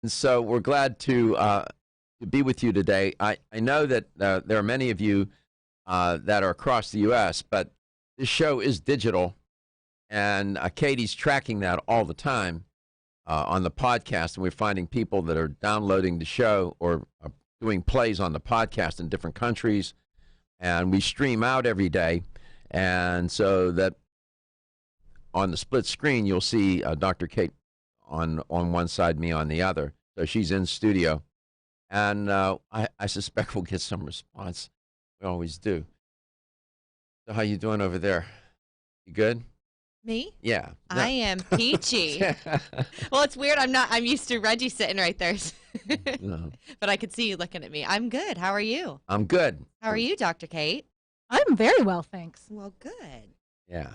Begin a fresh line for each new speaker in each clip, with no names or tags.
And so we're glad to be with you today. I know that there are many of you that are across the U.S., but this show is digital, and Katie's tracking that all the time on the podcast, and we're finding people that are downloading the show or doing plays on the podcast in different countries, and we stream out every day, and so that on the split screen you'll see Dr. Kate on one side, me on the other. So she's in studio, and I suspect we'll get some response. We always do. So how you doing over there? You good?
Me?
Yeah. No.
I am peachy. Well, it's weird. I'm used to Reggie sitting right there.
No.
But I could see you looking at me. I'm good. How are you?
I'm good.
How are you, Dr. Kate?
I'm very well, thanks.
Well, good.
Yeah.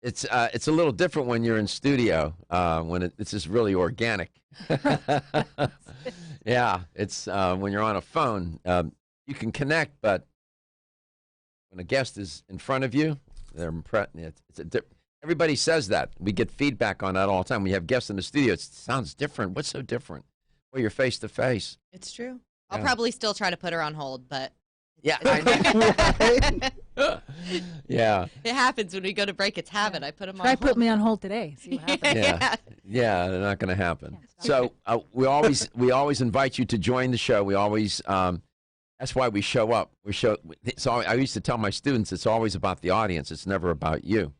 It's a little different when you're in studio, when it's just really organic. Yeah, it's when you're on a phone, you can connect, but when a guest is in front of you, they're everybody says that. We get feedback on that all the time. We have guests in the studio. It sounds different. What's so different? Well, you're face to face.
It's true. I'll
Yeah.
probably still try to put her on hold, but
Yeah, I know. Yeah.
it happens when we go to break. It's habit. I put them on
Try
hold.
put me on hold today. See what happens.
Yeah. Yeah, they're not going to happen.
Can't stop
So we always invite you to join the show. We always that's why we show up. So I used to tell my students it's always about the audience. It's never about you.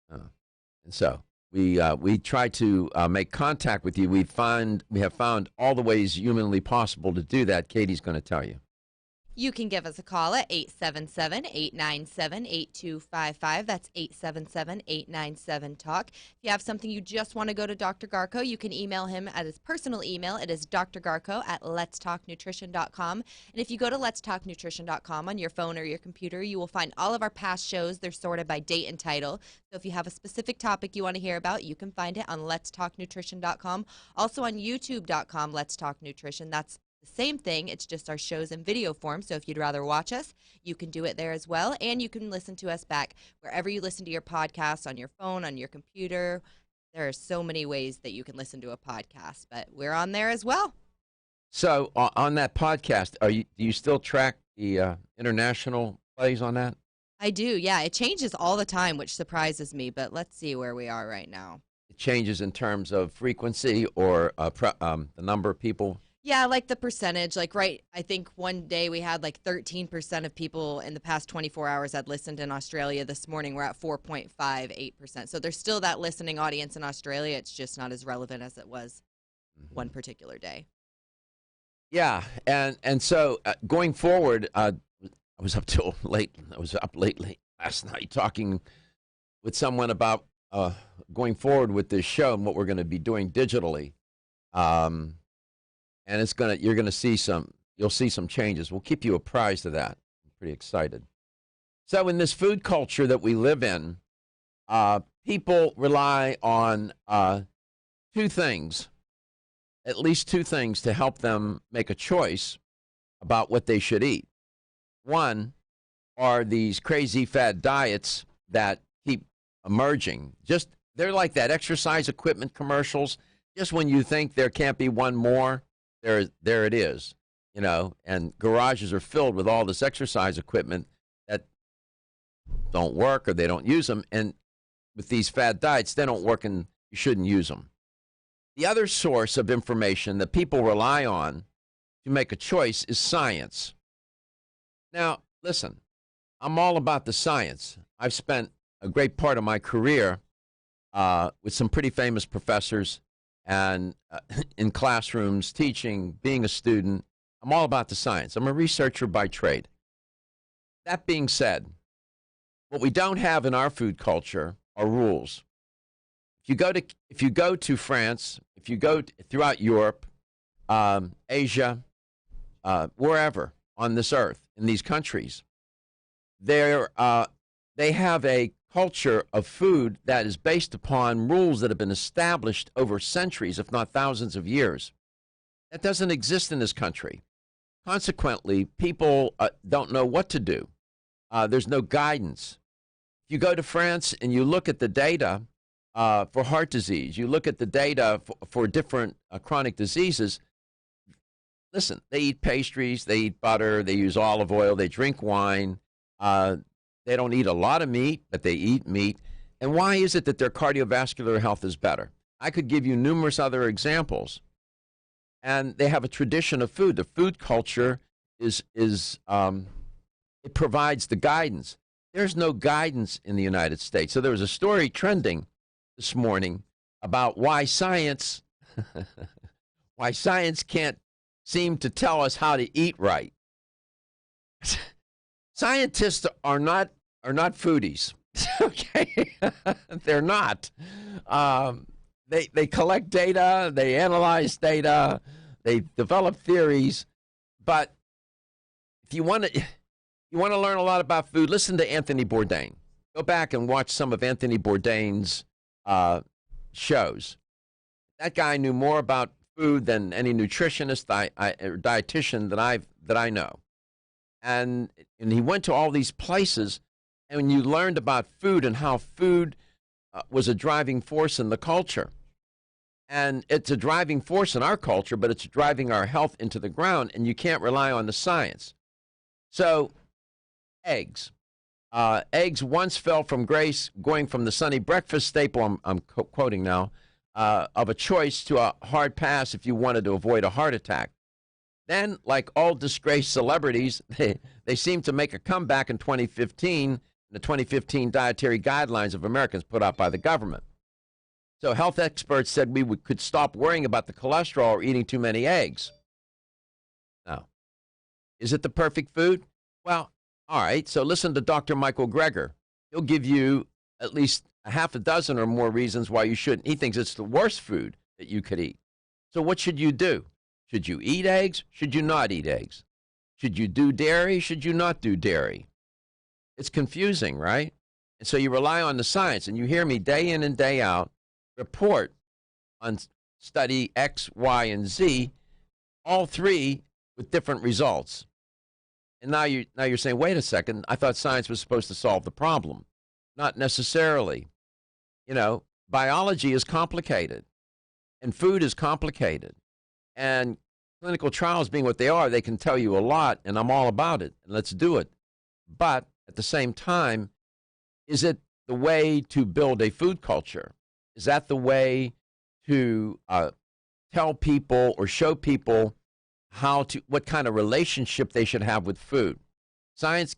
And so we try to make contact with you. We have found all the ways humanly possible to do that. Katie's going to tell you.
You can give us a call at 877-897-8255. That's 877-897-TALK. If you have something you just want to go to Dr. Garko, you can email him at his personal email. It is drgarko@letstalknutrition.com. And if you go to letstalknutrition.com on your phone or your computer, you will find all of our past shows. They're sorted by date and title. So if you have a specific topic you want to hear about, you can find it on letstalknutrition.com. Also on youtube.com, Let's Talk Nutrition. That's the same thing. It's just our shows in video form. So if you'd rather watch us, you can do it there as well. And you can listen to us back wherever you listen to your podcasts, on your phone, on your computer. There are so many ways that you can listen to a podcast, but we're on there as well.
So on that podcast, do you still track the international plays on that?
I do. Yeah. It changes all the time, which surprises me, but let's see where we are right now.
It changes in terms of frequency or the number of people.
Yeah, like the percentage, I think one day we had 13% of people in the past 24 hours had listened in Australia. This morning we're at 4.58%. So there's still that listening audience in Australia. It's just not as relevant as it was one particular day.
Yeah, and so going forward, I was up till late. I was up late last night talking with someone about going forward with this show and what we're going to be doing digitally. And you'll see some changes. We'll keep you apprised of that. I'm pretty excited. So in this food culture that we live in, people rely on two things, at least two things, to help them make a choice about what they should eat. One are these crazy fad diets that keep emerging. They're like that exercise equipment commercials. Just when you think there can't be one more, there it is, and garages are filled with all this exercise equipment that don't work or they don't use them. And with these fad diets, they don't work and you shouldn't use them. The other source of information that people rely on to make a choice is science. Now, listen, I'm all about the science. I've spent a great part of my career with some pretty famous professors and in classrooms, teaching, being a student. I'm all about the science. I'm a researcher by trade. That being said, what we don't have in our food culture are rules. If you go to France, if you go throughout Europe, Asia, wherever on this earth, in these countries, they have a culture of food that is based upon rules that have been established over centuries, if not thousands of years. That doesn't exist in this country. Consequently, people don't know what to do. There's no guidance. If you go to France and you look at the data, for heart disease. You look at the data for different chronic diseases. Listen, they eat pastries, they eat butter, they use olive oil, they drink wine. They don't eat a lot of meat, but they eat meat. And why is it that their cardiovascular health is better? I could give you numerous other examples. And they have a tradition of food. The food culture it provides the guidance. There's no guidance in the United States. So there was a story trending this morning about why science can't seem to tell us how to eat right. Scientists are not foodies. Okay, they're not. They collect data, they analyze data, they develop theories. But if you want to learn a lot about food, listen to Anthony Bourdain. Go back and watch some of Anthony Bourdain's shows. That guy knew more about food than any nutritionist or dietitian that I know. And he went to all these places, and when you learned about food and how food was a driving force in the culture. And it's a driving force in our culture, but it's driving our health into the ground, and you can't rely on the science. So, eggs. Eggs once fell from grace, going from the Sunday breakfast staple, I'm quoting now, of a choice to a hard pass if you wanted to avoid a heart attack. Then, like all disgraced celebrities, they seemed to make a comeback in 2015, the 2015 dietary guidelines of Americans put out by the government. So health experts said we could stop worrying about the cholesterol or eating too many eggs. Now, is it the perfect food? Well, all right, so listen to Dr. Michael Greger. He'll give you at least a half a dozen or more reasons why you shouldn't. He thinks it's the worst food that you could eat. So what should you do? Should you eat eggs? Should you not eat eggs? Should you do dairy? Should you not do dairy? It's confusing, right? And so you rely on the science, and you hear me day in and day out report on study X, Y, and Z, all three with different results. And now you're saying, wait a second, I thought science was supposed to solve the problem. Not necessarily. You know, biology is complicated, and food is complicated. And clinical trials being what they are, they can tell you a lot, and I'm all about it, and let's do it. But at the same time, is it the way to build a food culture? Is that the way to tell people or show people what kind of relationship they should have with food? Science,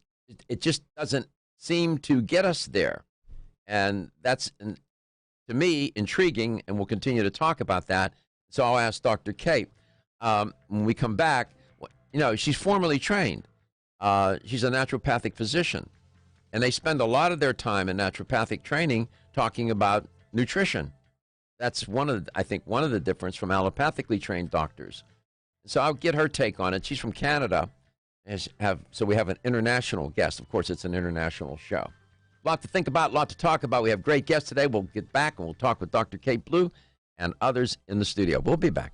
it just doesn't seem to get us there. And that's, to me, intriguing, and we'll continue to talk about that. So I'll ask Dr. Kate when we come back. You know, she's formally trained. She's a naturopathic physician. And they spend a lot of their time in naturopathic training talking about nutrition. That's I think one of the difference from allopathically trained doctors. So I'll get her take on it. She's from Canada. So we have an international guest. Of course, it's an international show. A lot to think about, a lot to talk about. We have great guests today. We'll get back and we'll talk with Dr. Kate Blue and others in the studio. We'll be back.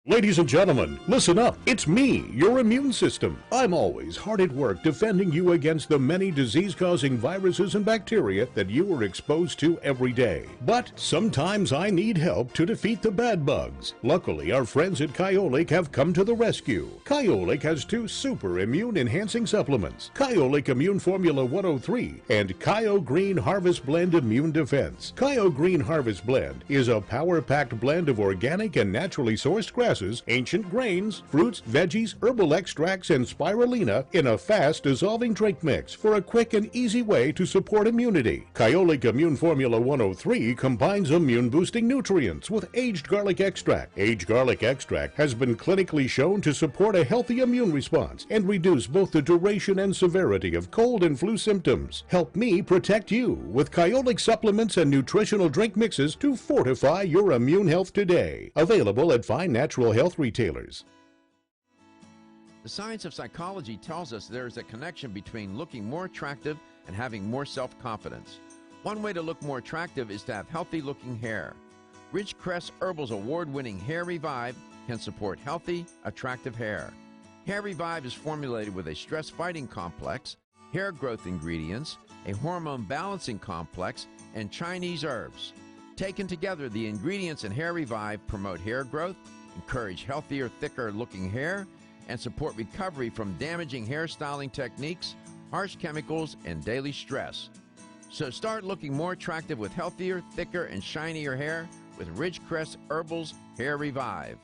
Ladies and gentlemen, listen up. It's me, your immune system. I'm always hard at work defending you against the many disease-causing viruses and bacteria that you are exposed to every day. But sometimes I need help to defeat the bad bugs. Luckily, our friends at Kyolic have come to the rescue. Kyolic has two super immune-enhancing supplements, Kyolic Immune Formula 103 and Kyo Green Harvest Blend Immune Defense. Kyo Green Harvest Blend is a power-packed blend of organic and naturally sourced grasses, ancient grains, fruits, veggies, herbal extracts, and spirulina in a fast-dissolving drink mix for a quick and easy way to support immunity. Kyolic Immune Formula 103 combines immune-boosting nutrients with aged garlic extract. Aged garlic extract has been clinically shown to support a healthy immune response and reduce both the duration and severity of cold and flu symptoms. Help me protect you with Kyolic supplements and nutritional drink mixes to fortify your immune health today. Available at fine natural health retailers.
The science of psychology tells us there is a connection between looking more attractive and having more self-confidence. One way to look more attractive is to have healthy-looking hair. Ridgecrest Herbal's award-winning Hair Revive can support healthy, attractive hair. Hair Revive is formulated with a stress-fighting complex, hair growth ingredients, a hormone balancing complex, and Chinese herbs. Taken together, the ingredients in Hair Revive promote hair growth, encourage healthier, thicker looking hair, and support recovery from damaging hairstyling techniques, harsh chemicals, and daily stress. So start looking more attractive with healthier, thicker, and shinier hair with Ridgecrest Herbals Hair Revive.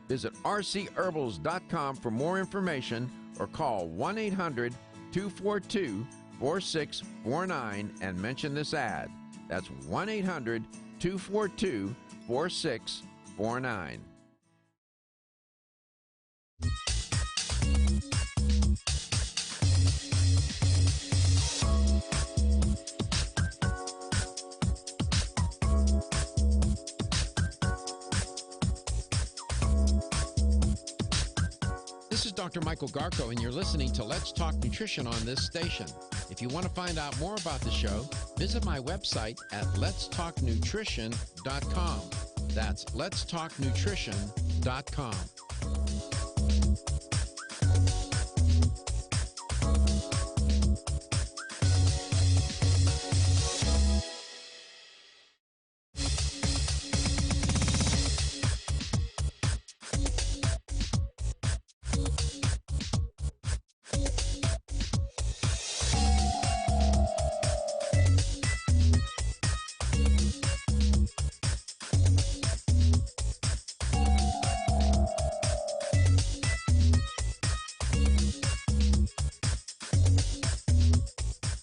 Visit rcherbals.com for more information or call 1-800-242-4649 and mention this ad. That's 1-800-242-4649. This is Dr. Michael Garko, and you're listening to Let's Talk Nutrition on this station. If you want to find out more about the show, visit my website at letstalknutrition.com. That's letstalknutrition.com.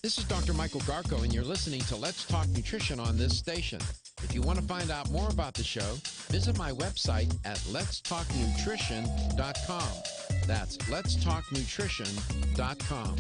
This is Dr. Michael Garko, and you're listening to Let's Talk Nutrition on this station. If you want to find out more about the show, visit my website at letstalknutrition.com. That's letstalknutrition.com.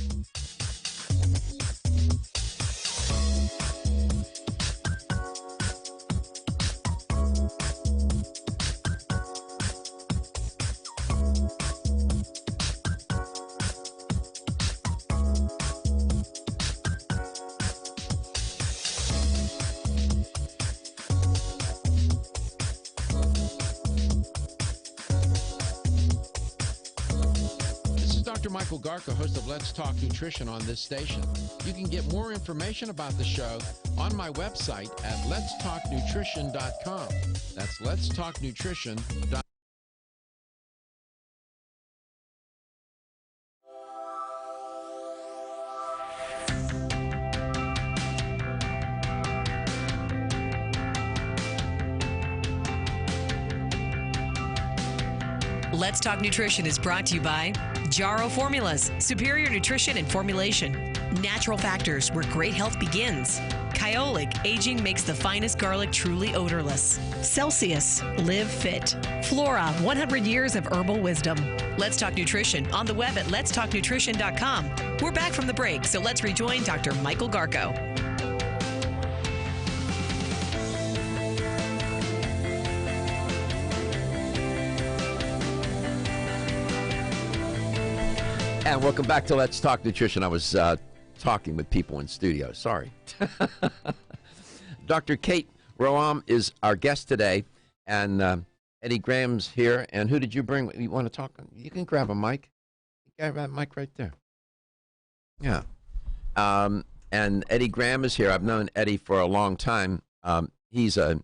Dr. Michael Garko, host of Let's Talk Nutrition on this station. You can get more information about the show on my website at letstalknutrition.com. That's letstalknutrition.com.
Let's Talk Nutrition is brought to you by Jarrow Formulas, superior nutrition and formulation. Natural Factors, where great health begins. Kyolic, aging makes the finest garlic truly odorless. Celsius, live fit. Flora, 100 years of herbal wisdom. Let's Talk Nutrition on the web at letstalknutrition.com. We're back from the break, so let's rejoin Dr. Michael Garko.
And welcome back to Let's Talk Nutrition. I was talking with people in studio. Sorry. Dr. Kate Roam is our guest today, and Eddie Graham's here. And who did you bring? You want to talk? You can grab a mic. Grab that mic right there. Yeah. And Eddie Graham is here. I've known Eddie for a long time. He's a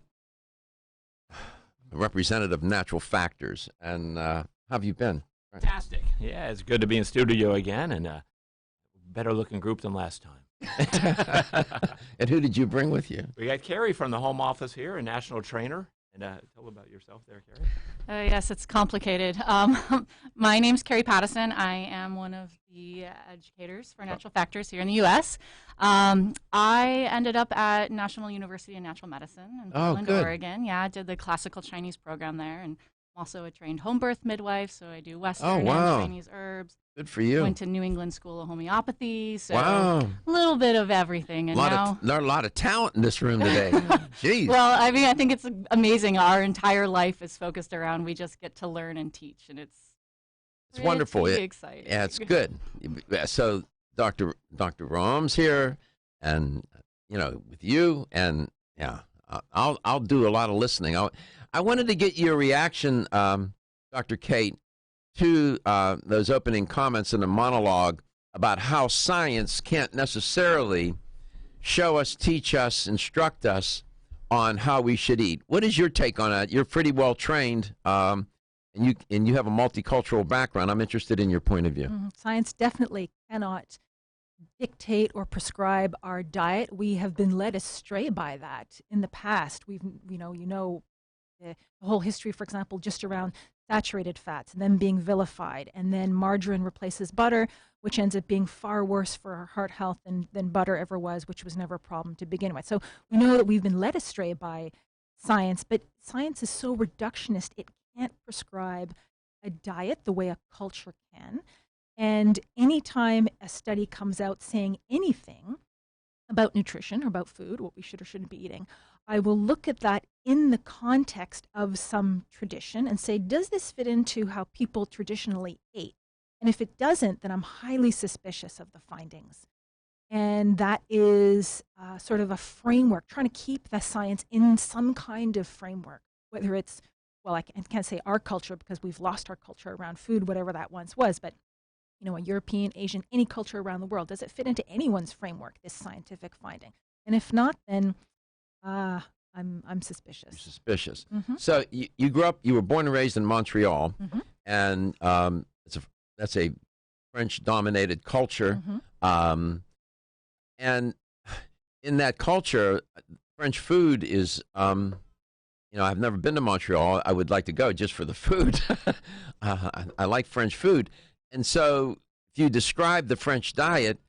representative of Natural Factors. And how have you been?
Fantastic. Yeah, it's good to be in studio again, and better looking group than last time.
And who did you bring with you?
We got Carrie from the home office here, a national trainer. And tell about yourself there, Carrie.
Yes, it's complicated. My name's Carrie Pattison. I am one of the educators for Natural Factors here in the U.S. I ended up at National University of Natural Medicine in Portland, Oregon. Yeah, I did the classical Chinese program there, and I'm also a trained home birth midwife, so I do Western and Chinese herbs.
Good for you.
Went to New England School of Homeopathy, so
a
little bit of everything. And
there are a lot of talent in this room today. Jeez.
Well, I mean, I think it's amazing. Our entire life is focused around we just get to learn and teach, and it's
wonderful.
It's exciting.
Yeah, it's good. So Dr. Roam's here, and with you, and yeah, I'll do a lot of listening. I wanted to get your reaction, Dr. Kate, to those opening comments in the monologue about how science can't necessarily show us, teach us, instruct us on how we should eat. What is your take on that? You're pretty well trained, and you have a multicultural background. I'm interested in your point of view.
Science definitely cannot dictate or prescribe our diet. We have been led astray by that in the past. We've, the whole history, for example, just around saturated fats and them being vilified, and then margarine replaces butter, which ends up being far worse for our heart health than butter ever was, which was never a problem to begin with. So we know that we've been led astray by science, but science is so reductionist, it can't prescribe a diet the way a culture can. And anytime a study comes out saying anything about nutrition or about food, what we should or shouldn't be eating, I will look at that in the context of some tradition and say, does this fit into how people traditionally ate? And if it doesn't, then I'm highly suspicious of the findings. And that is sort of a framework, trying to keep the science in some kind of framework, whether it's, well, I can't say our culture because we've lost our culture around food, whatever that once was, but a European, Asian, any culture around the world, does it fit into anyone's framework, this scientific finding? And if not, then I'm suspicious.
You're suspicious. So you grew up, you were born and raised in Montreal, and that's a French-dominated culture. And in that culture, French food is, I've never been to Montreal. I would like to go just for the food. I like French food. And so if you describe the French diet,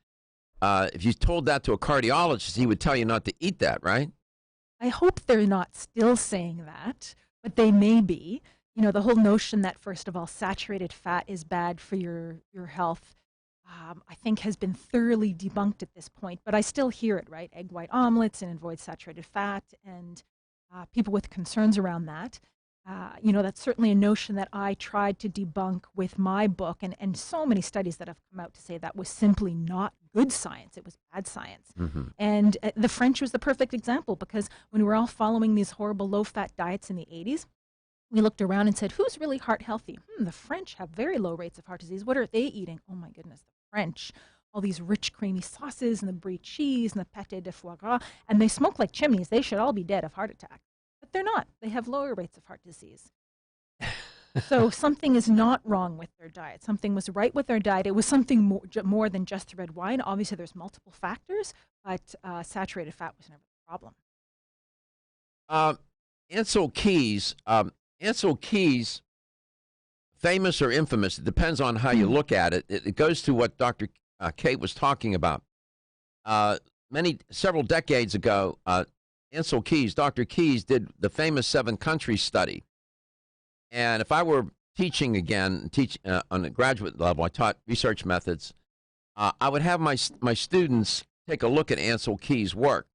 if you told that to a cardiologist, he would tell you not to eat that, right?
I hope they're not still saying that, but they may be. The whole notion that, first of all, saturated fat is bad for your health, I think has been thoroughly debunked at this point, but I still hear it, right? Egg white omelets and avoid saturated fat, and people with concerns around that. That's certainly a notion that I tried to debunk with my book, and so many studies that have come out to say that was simply not good science. It was bad science. And the French was the perfect example, because when we were all following these horrible low-fat diets in the 80s, we looked around and said, who's really heart healthy? The French have very low rates of heart disease. What are they eating? Oh my goodness, the French. All these rich, creamy sauces and the brie cheese and the pâté de foie gras, and they smoke like chimneys. They should all be dead of heart attack. But they're not. They have lower rates of heart disease. So something is not wrong with their diet. Something was right with their diet. It was something more than just the red wine. Obviously, there's multiple factors, but saturated fat was never the problem.
Ancel Keys, famous or infamous, it depends on how you look at it. It goes to what Dr. Kate was talking about. Several decades ago, Ancel Keys, Dr. Keys, did the famous 7-country study. And if I were teaching again, on a graduate level, I taught research methods, I would have my students take a look at Ancel Keys' work.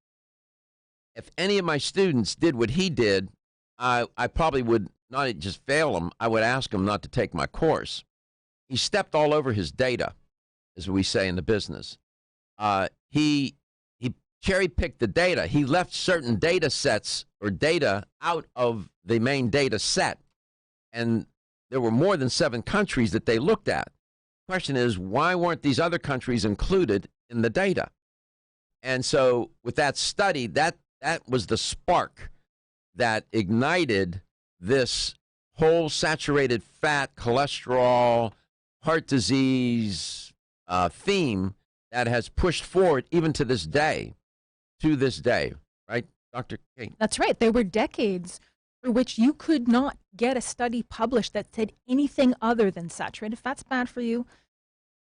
If any of my students did what he did, I probably would not just fail them, I would ask them not to take my course. He stepped all over his data, as we say in the business. He cherry-picked the data. He left certain data sets or data out of the main data set. And there were more than 7 countries that they looked at. The question is, why weren't these other countries included in the data? And so with that study, that was the spark that ignited this whole saturated fat, cholesterol, heart disease theme that has pushed forward even to this day, right, Dr. Kate?
That's right. There were decades for which you could not get a study published that said anything other than saturated fat's bad for you,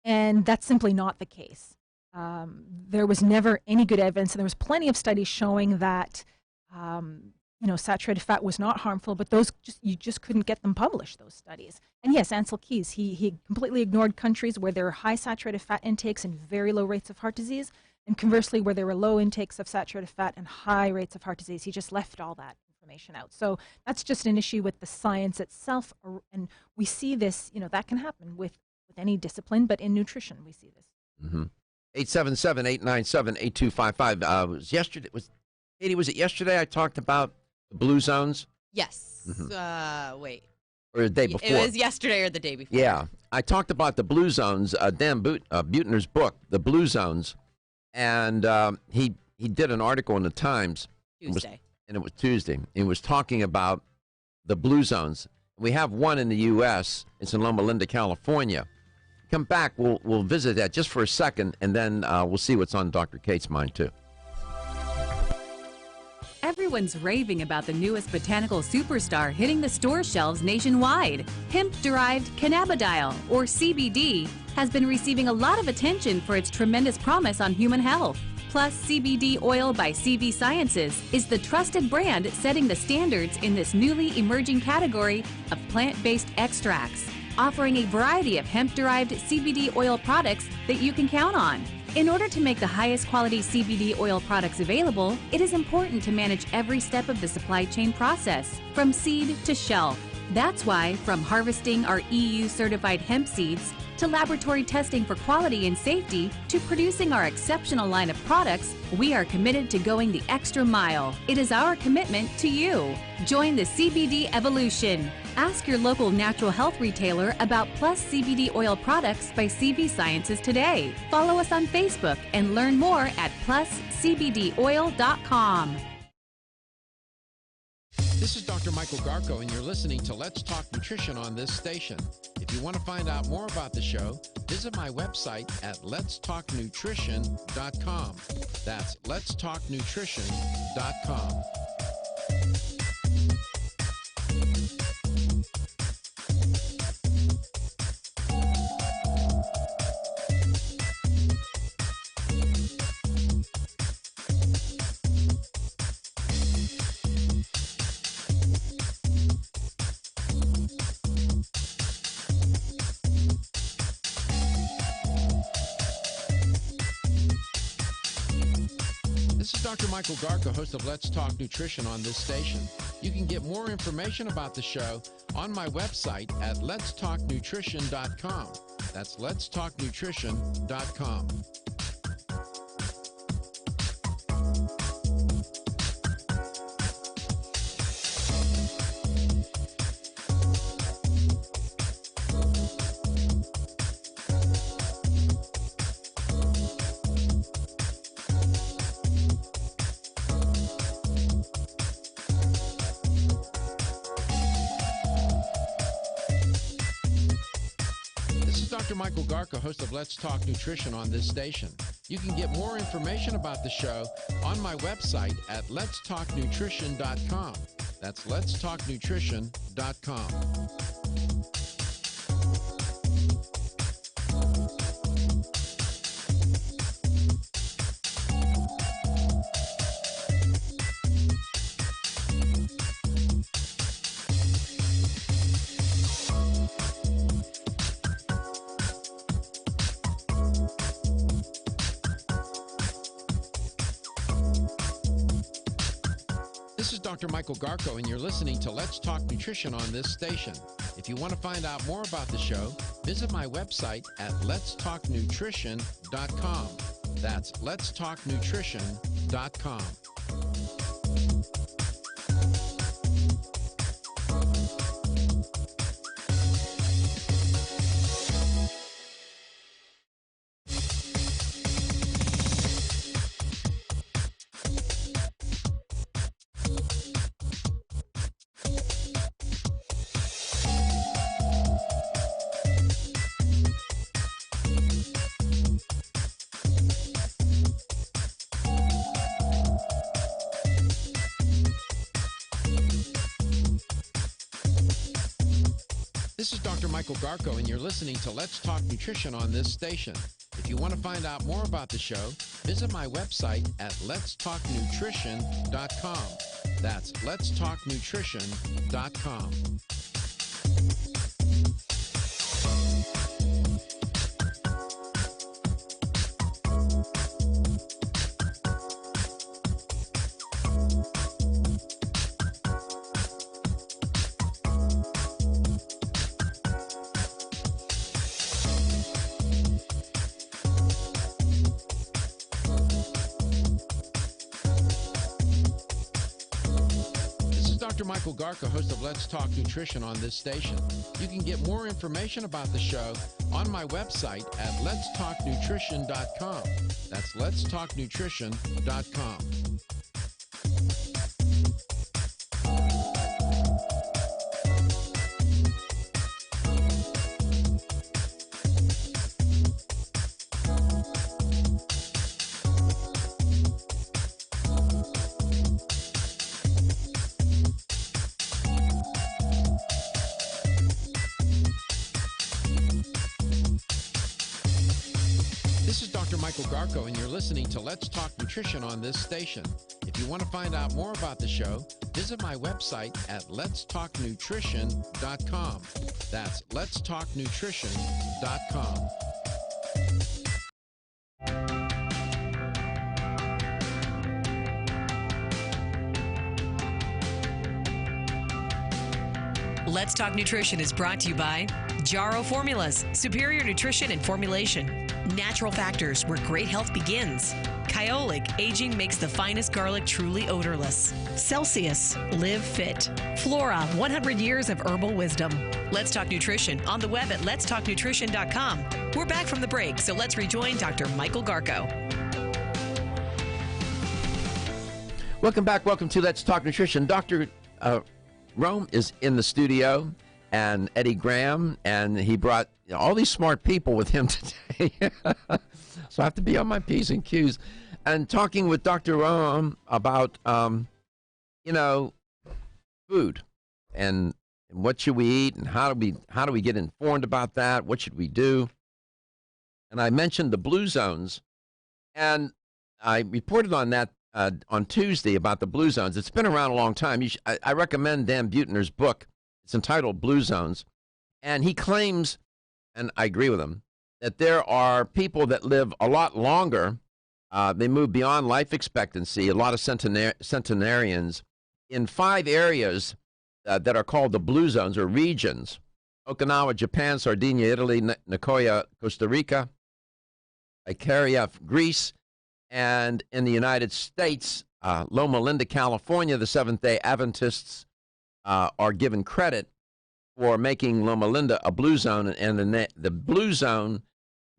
and that's simply not the case. There was never any good evidence, and there was plenty of studies showing that saturated fat was not harmful, but you just couldn't get them published, those studies. And yes, Ancel Keys, he completely ignored countries where there are high saturated fat intakes and very low rates of heart disease, and conversely, where there were low intakes of saturated fat and high rates of heart disease. He just left all that information out. So that's just an issue with the science itself, and we see this, that can happen with any discipline, but in nutrition we see this.
877-897-8255. Katie, was it yesterday I talked about the blue zones?
Yes. Wait.
Or the day before?
It was yesterday or the day before.
Yeah. I talked about the blue zones, Dan Buettner's book, The Blue Zones, and he he did an article in the Times.
Tuesday.
And it was Tuesday. It was talking about the blue zones. We have one in the U.S. It's in Loma Linda, California. Come back. We'll visit that just for a second, and then we'll see what's on Dr. Kate's mind, too.
Everyone's raving about the newest botanical superstar hitting the store shelves nationwide. Hemp-derived cannabidiol, or CBD, has been receiving a lot of attention for its tremendous promise on human health. Plus, CBD Oil by CV Sciences is the trusted brand setting the standards in this newly emerging category of plant-based extracts, offering a variety of hemp-derived CBD oil products that you can count on. In order to make the highest quality CBD oil products available, it is important to manage every step of the supply chain process, from seed to shelf. That's why, from harvesting our EU-certified hemp seeds, to laboratory testing for quality and safety, to producing our exceptional line of products, we are committed to going the extra mile. It is our commitment to you. Join the CBD evolution. Ask your local natural health retailer about Plus CBD oil products by CV Sciences today. Follow us on Facebook and learn more at pluscbdoil.com.
This is Dr. Michael Garko, and you're listening to Let's Talk Nutrition on this station. If you want to find out more about the show, visit my website at letstalknutrition.com. That's letstalknutrition.com. This is Dr. Michael Garko, host of Let's Talk Nutrition on this station. You can get more information about the show on my website at letstalknutrition.com. That's letstalknutrition.com. Dr. Michael Garko, host of Let's Talk Nutrition on this station. You can get more information about the show on my website at letstalknutrition.com. That's letstalknutrition.com. This is Dr. Michael Garko, and you're listening to Let's Talk Nutrition on this station. If you want to find out more about the show, visit my website at letstalknutrition.com. That's letstalknutrition.com. This is Dr. Michael Garko, and you're listening to Let's Talk Nutrition on this station. If you want to find out more about the show, visit my website at letstalknutrition.com. That's letstalknutrition.com. Dr. Michael Garko, host of Let's Talk Nutrition on this station. You can get more information about the show on my website at letstalknutrition.com. That's letstalknutrition.com. This is Dr. Michael Garko, and you're listening to Let's Talk Nutrition on this station. If you want to find out more about the show, visit my website at letstalknutrition.com. That's letstalknutrition.com.
Let's Talk Nutrition is brought to you by Jarrow Formulas, superior nutrition and formulation. Natural Factors, where great health begins. Kyolic, aging makes the finest garlic truly odorless. Celsius, live fit. Flora, 100 years of herbal wisdom. Let's Talk Nutrition on the web at letstalknutrition.com. We're back from the break, so let's rejoin Dr. Michael Garko.
Welcome back. Welcome to Let's Talk Nutrition. Dr. Rome is in the studio, and Eddie Graham, and he brought all these smart people with him today. So I have to be on my P's and Q's. And talking with Dr. Rome about, food and what should we eat and how do we get informed about that? What should we do? And I mentioned the blue zones, and I reported on that on Tuesday about the blue zones. It's been around a long time. I recommend Dan Buettner's book. It's entitled Blue Zones. And he claims, and I agree with him, that there are people that live a lot longer. They move beyond life expectancy, a lot of centenarians, in 5 areas that are called the blue zones or regions. Okinawa, Japan; Sardinia, Italy; Nicoya, Costa Rica; Icaria, Greece; and in the United States, Loma Linda, California. The Seventh-day Adventists are given credit for making Loma Linda a blue zone, and the blue zone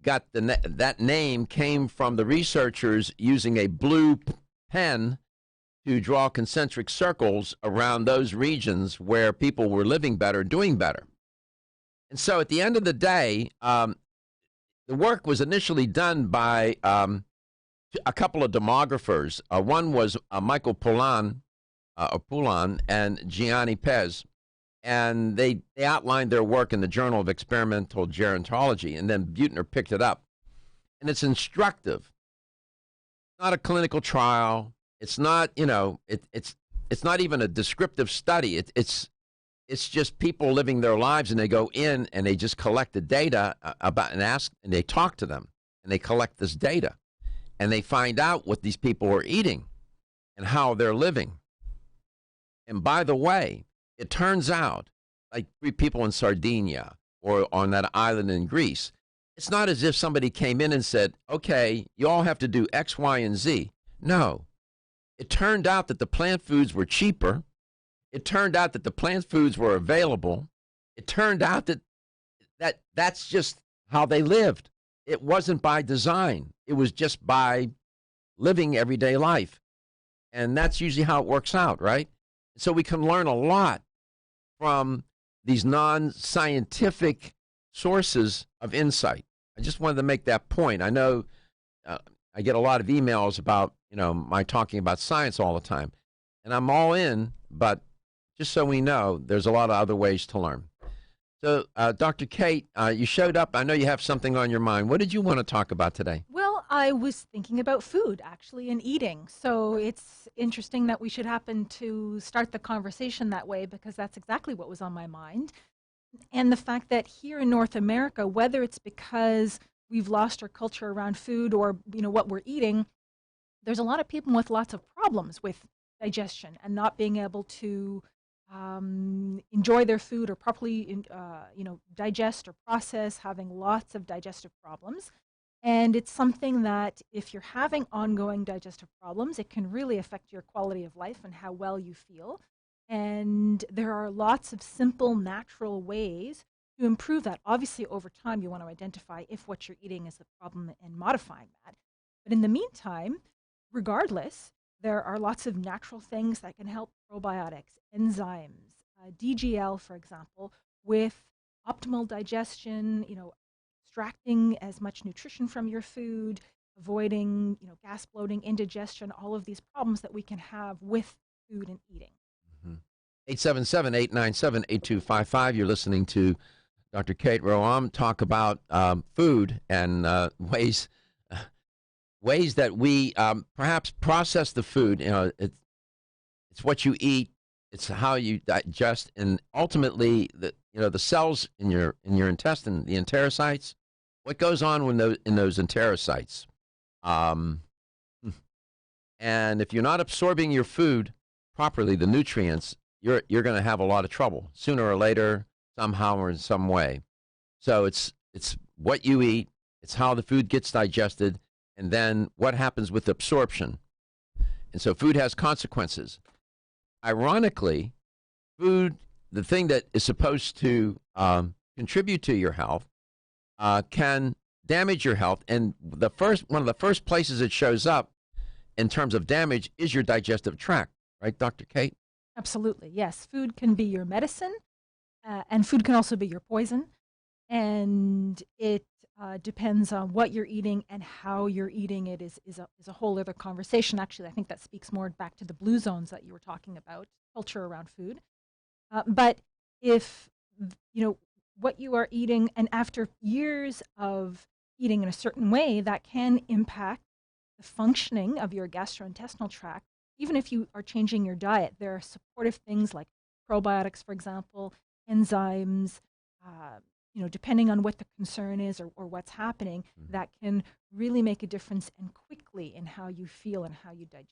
got that name came from the researchers using a blue pen to draw concentric circles around those regions where people were living better, doing better. And so at the end of the day, the work was initially done by a couple of demographers. One was Michael Poulan and Gianni Pez, and they outlined their work in the Journal of Experimental Gerontology, and then Buettner picked it up. And it's instructive. It's not a clinical trial. It's not, it's not even a descriptive study. It's just people living their lives, and they go in and they just collect the data about and ask, and they talk to them, and they collect this data, and they find out what these people are eating and how they're living. And by the way, it turns out, like 3 people in Sardinia or on that island in Greece, it's not as if somebody came in and said, okay, you all have to do X, Y, and Z. No. It turned out that the plant foods were cheaper. It turned out that the plant foods were available. It turned out that's just how they lived. It wasn't by design. It was just by living everyday life. And that's usually how it works out, right? So we can learn a lot from these non-scientific sources of insight. I just wanted to make that point. I know I get a lot of emails about, my talking about science all the time. And I'm all in, but just so we know, there's a lot of other ways to learn. So, Dr. Kate, you showed up. I know you have something on your mind. What did you want to talk about today?
Well, I was thinking about food, actually, and eating. So it's interesting that we should happen to start the conversation that way, because that's exactly what was on my mind. And the fact that here in North America, whether it's because we've lost our culture around food or, what we're eating, there's a lot of people with lots of problems with digestion and not being able to enjoy their food or properly, digest or process, having lots of digestive problems. And it's something that if you're having ongoing digestive problems, it can really affect your quality of life and how well you feel. And there are lots of simple, natural ways to improve that. Obviously, over time, you want to identify if what you're eating is the problem and modifying that. But in the meantime, regardless, there are lots of natural things that can help: probiotics, enzymes, DGL, for example, with optimal digestion, extracting as much nutrition from your food, avoiding, gas, bloating, indigestion, all of these problems that we can have with food and eating.
877-897-8255. You're listening to Dr. Kate Roam talk about food and ways that we perhaps process the food. It's what you eat, it's how you digest, and ultimately the cells in your intestine, the enterocytes. What goes on in those enterocytes? And if you're not absorbing your food properly, the nutrients, you're going to have a lot of trouble sooner or later, somehow or in some way. So it's what you eat, it's how the food gets digested, and then what happens with absorption. And so food has consequences. Ironically, food, the thing that is supposed to contribute to your health, can damage your health. And one of the first places it shows up in terms of damage is your digestive tract, right, Dr. Kate?
Absolutely, yes. Food can be your medicine, and food can also be your poison. And it depends on what you're eating and how you're eating it is a whole other conversation. Actually, I think that speaks more back to the blue zones that you were talking about, culture around food. But if, what you are eating, and after years of eating in a certain way, that can impact the functioning of your gastrointestinal tract. Even if you are changing your diet, there are supportive things like probiotics, for example, enzymes, depending on what the concern is or what's happening, that can really make a difference and quickly in how you feel and how you digest.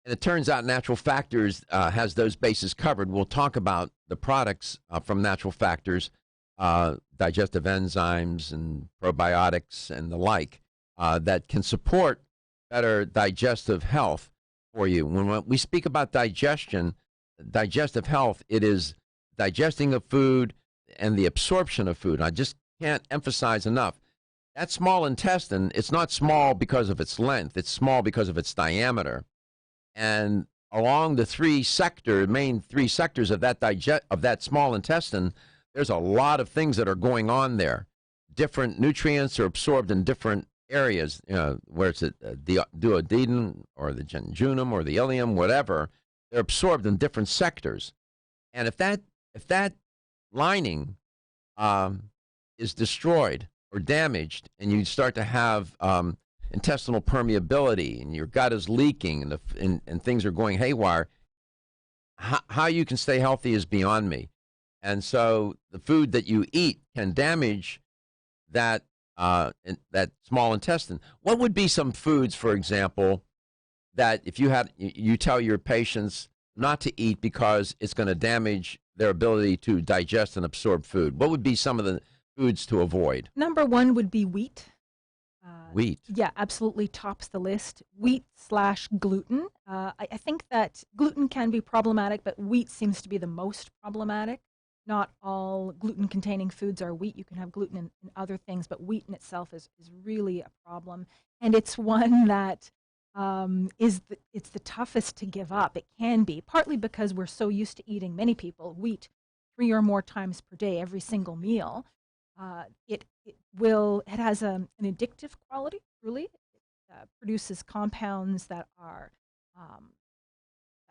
And it turns out Natural Factors has those bases covered. We'll talk about the products from Natural Factors, digestive enzymes and probiotics and the like, that can support better digestive health for you. When we speak about digestion, digestive health, it is digesting of food and the absorption of food. I just can't emphasize enough. That small intestine, it's not small because of its length, it's small because of its diameter. And along the main three sectors of that small intestine, there's a lot of things that are going on there. Different nutrients are absorbed in different areas, where it's the duodenum or the jejunum or the ileum, whatever. They're absorbed in different sectors. And if that lining is destroyed or damaged, and you start to have intestinal permeability, and your gut is leaking, and things are going haywire, how you can stay healthy is beyond me. And so the food that you eat can damage that small intestine. What would be some foods, for example, that if you tell your patients not to eat because it's going to damage their ability to digest and absorb food? What would be some of the foods to avoid?
Number one would be wheat.
Wheat.
Yeah, absolutely tops the list. Wheat/gluten. I think that gluten can be problematic, but wheat seems to be the most problematic. Not all gluten-containing foods are wheat. You can have gluten in other things, but wheat in itself is really a problem. And it's one that it's the toughest to give up. It can be, partly because we're so used to eating, many people, wheat 3 or more times per day, every single meal. It has an addictive quality, really. It produces compounds that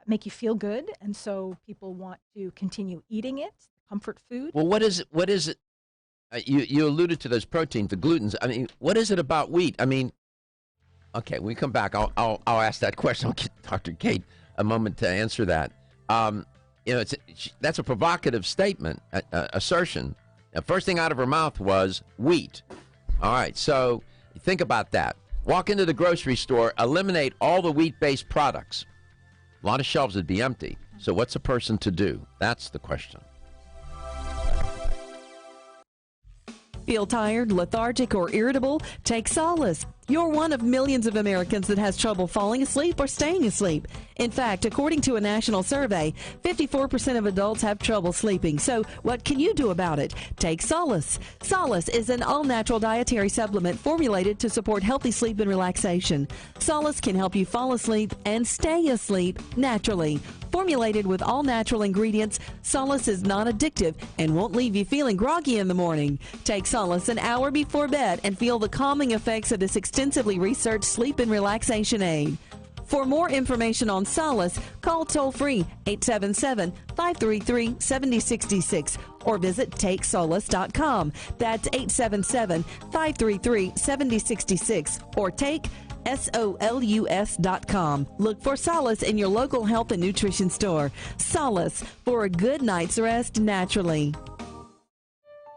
make you feel good, and so people want to continue eating it. Comfort food.
Well, what is it? You alluded to those proteins, the glutens. I mean, what is it about wheat? I mean, okay, when we come back, I'll ask that question. I'll give Dr. Kate a moment to answer that. That's a provocative statement, assertion. The first thing out of her mouth was wheat. All right, so think about that. Walk into the grocery store, eliminate all the wheat-based products. A lot of shelves would be empty. So what's a person to do? That's the question.
Feel tired, lethargic, or irritable? Take solace. You're one of millions of Americans that has trouble falling asleep or staying asleep. In fact, according to a national survey, 54% of adults have trouble sleeping. So what can you do about it? Take Solace. Solace is an all-natural dietary supplement formulated to support healthy sleep and relaxation. Solace can help you fall asleep and stay asleep naturally. Formulated with all natural ingredients, Solace is non-addictive and won't leave you feeling groggy in the morning. Take Solace an hour before bed and feel the calming effects of this extensively researched sleep and relaxation aid. For more information on Solace, call toll-free 877-533-7066 or visit TakeSolace.com. That's 877-533-7066 or take SOLUS.com. Look for Solace in your local health and nutrition store. Solace, for a good night's rest naturally.